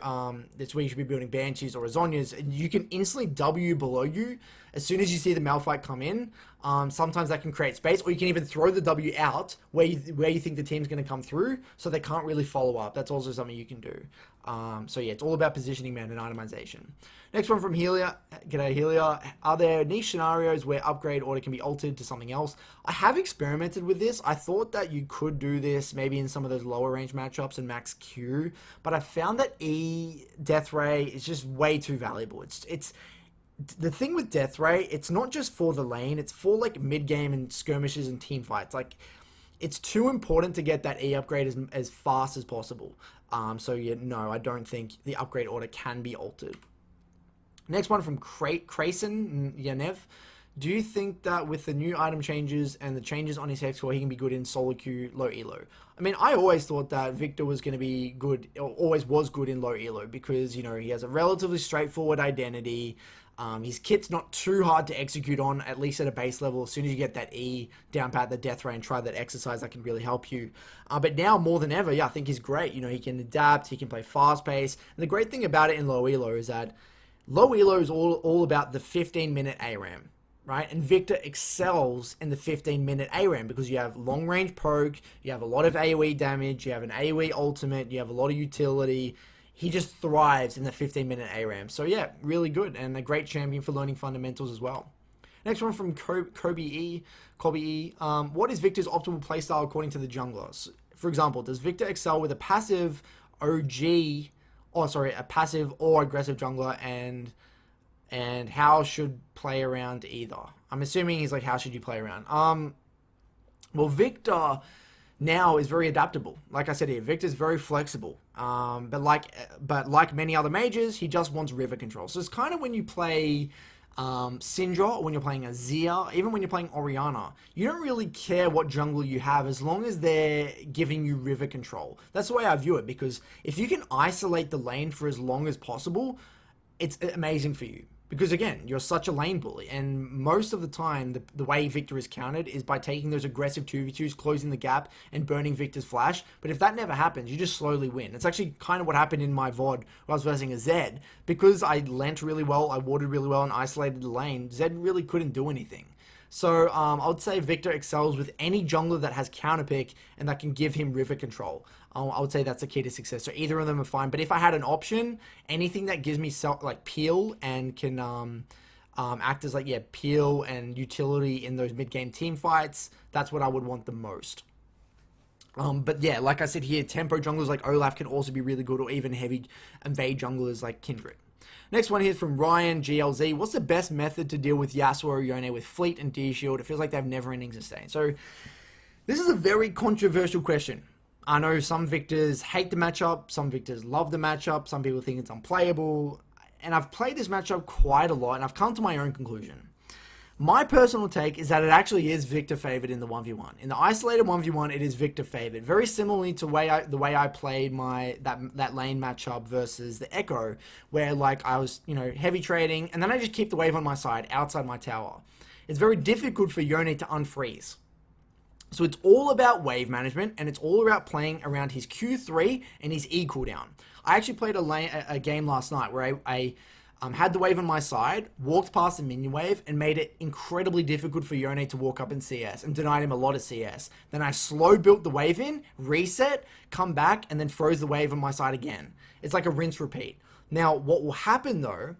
that's where you should be building Banshees or Azonias, and you can instantly W below you as soon as you see the Malphite come in. Sometimes that can create space, or you can even throw the W out where you think the team's going to come through, so they can't really follow up. That's also something you can do. So yeah, it's all about positioning, man, and itemization. Next one from Helia. G'day, Helia. Are there niche scenarios where upgrade order can be altered to something else? I have experimented with this. I thought that you could do this maybe in some of those lower range matchups and max Q, but I found that E Death Ray is just way too valuable. It's the thing with Death Ray, it's not just for the lane, it's for like mid game and skirmishes and team fights. Like, it's too important to get that E upgrade as fast as possible. So yeah, no, I don't think the upgrade order can be altered. Next one from Krayson Yanev. Do you think that with the new item changes and the changes on his hex score, he can be good in solo queue, low elo? I mean, I always thought that Viktor was going to be good, or always was good in low elo, because, you know, he has a relatively straightforward identity. His kit's not too hard to execute on, at least at a base level. As soon as you get that E down pat the death ray and try that exercise, that can really help you. But now more than ever, yeah, I think he's great. You know, he can adapt, he can play fast pace. And the great thing about it in low elo is that low elo is all about the 15-minute ARAM, right? And Viktor excels in the 15-minute ARAM because you have long-range poke, you have a lot of AoE damage, you have an AoE ultimate, you have a lot of utility. He just thrives in the 15-minute ARAM. So yeah, really good, and a great champion for learning fundamentals as well. Next one from Kobe E. What is Viktor's optimal playstyle according to the junglers? For example, does Viktor excel with a passive a passive or aggressive jungler, and how should play around either? I'm assuming he's like, how should you play around? Well, Viktor now is very adaptable. Like I said here, Viktor's very flexible. But like many other mages, he just wants river control. So it's kind of when you play Syndra, or when you're playing Azir, even when you're playing Orianna, you don't really care what jungle you have as long as they're giving you river control. That's the way I view it, because if you can isolate the lane for as long as possible, it's amazing for you. Because again, you're such a lane bully, and most of the time, the way Viktor is countered is by taking those aggressive 2v2s, closing the gap, and burning Viktor's flash. But if that never happens, you just slowly win. It's actually kind of what happened in my VOD when I was versing a Zed. Because I lent really well, I warded really well, and isolated the lane, Zed really couldn't do anything. So I would say Viktor excels with any jungler that has counterpick and that can give him river control. I would say that's the key to success. So either of them are fine. But if I had an option, anything that gives me like peel and can act as like peel and utility in those mid game team fights, that's what I would want the most. But yeah, like I said here, tempo junglers like Olaf can also be really good, or even heavy invade junglers like Kindred. Next one here is from Ryan GLZ. What's the best method to deal with Yasuo or Yone with Fleet and D-Shield? It feels like they have never-ending sustain. So this is a very controversial question. I know some Victors hate the matchup, some Victors love the matchup, some people think it's unplayable, and I've played this matchup quite a lot, and I've come to my own conclusion. My personal take is that it actually is Viktor favored in the 1v1. In the isolated 1v1, it is Viktor favored. Very similarly to the way I played that lane matchup versus the Echo, where like I was, heavy trading, and then I just keep the wave on my side, outside my tower. It's very difficult for Yone to unfreeze. So it's all about wave management, and it's all about playing around his Q3 and his E cooldown. I actually played a game last night where I had the wave on my side, walked past the minion wave, and made it incredibly difficult for Yone to walk up in CS, and denied him a lot of CS. Then I slow built the wave in, reset, come back, and then froze the wave on my side again. It's like a rinse repeat. Now, what will happen though,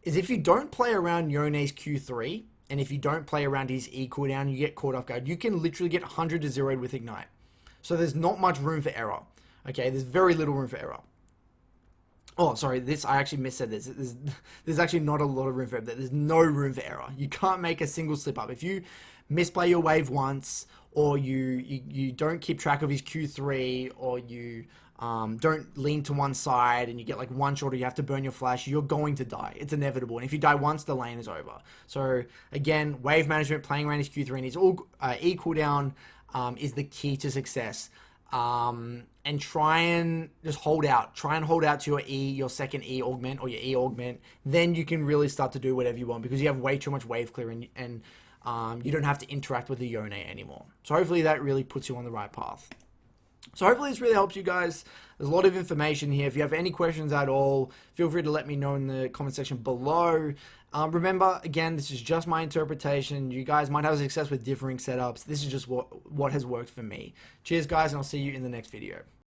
is if you don't play around Yone's Q3, and if you don't play around his E cooldown, you get caught off guard. You can literally get 100 to 0'd with Ignite. So there's not much room for error. Okay, there's very little room for error. Oh, sorry, I actually missaid this. There's actually not a lot of room for error. There's no room for error. You can't make a single slip up. If you misplay your wave once, or you don't keep track of his Q3, or you don't lean to one side and you get like one shot, or you have to burn your flash, you're going to die. It's inevitable. And if you die once, the lane is over. So again, wave management, playing around his Q3 and his E cooldown is the key to success. And try and just hold out. Try and hold out to your E, your second E augment, or your E augment. Then you can really start to do whatever you want, because you have way too much wave clear, and you don't have to interact with the Yone anymore. So hopefully that really puts you on the right path. So hopefully this really helps you guys. There's a lot of information here. If you have any questions at all, feel free to let me know in the comment section below. Remember, again, this is just my interpretation. You guys might have success with differing setups. This is just what has worked for me. Cheers, guys, and I'll see you in the next video.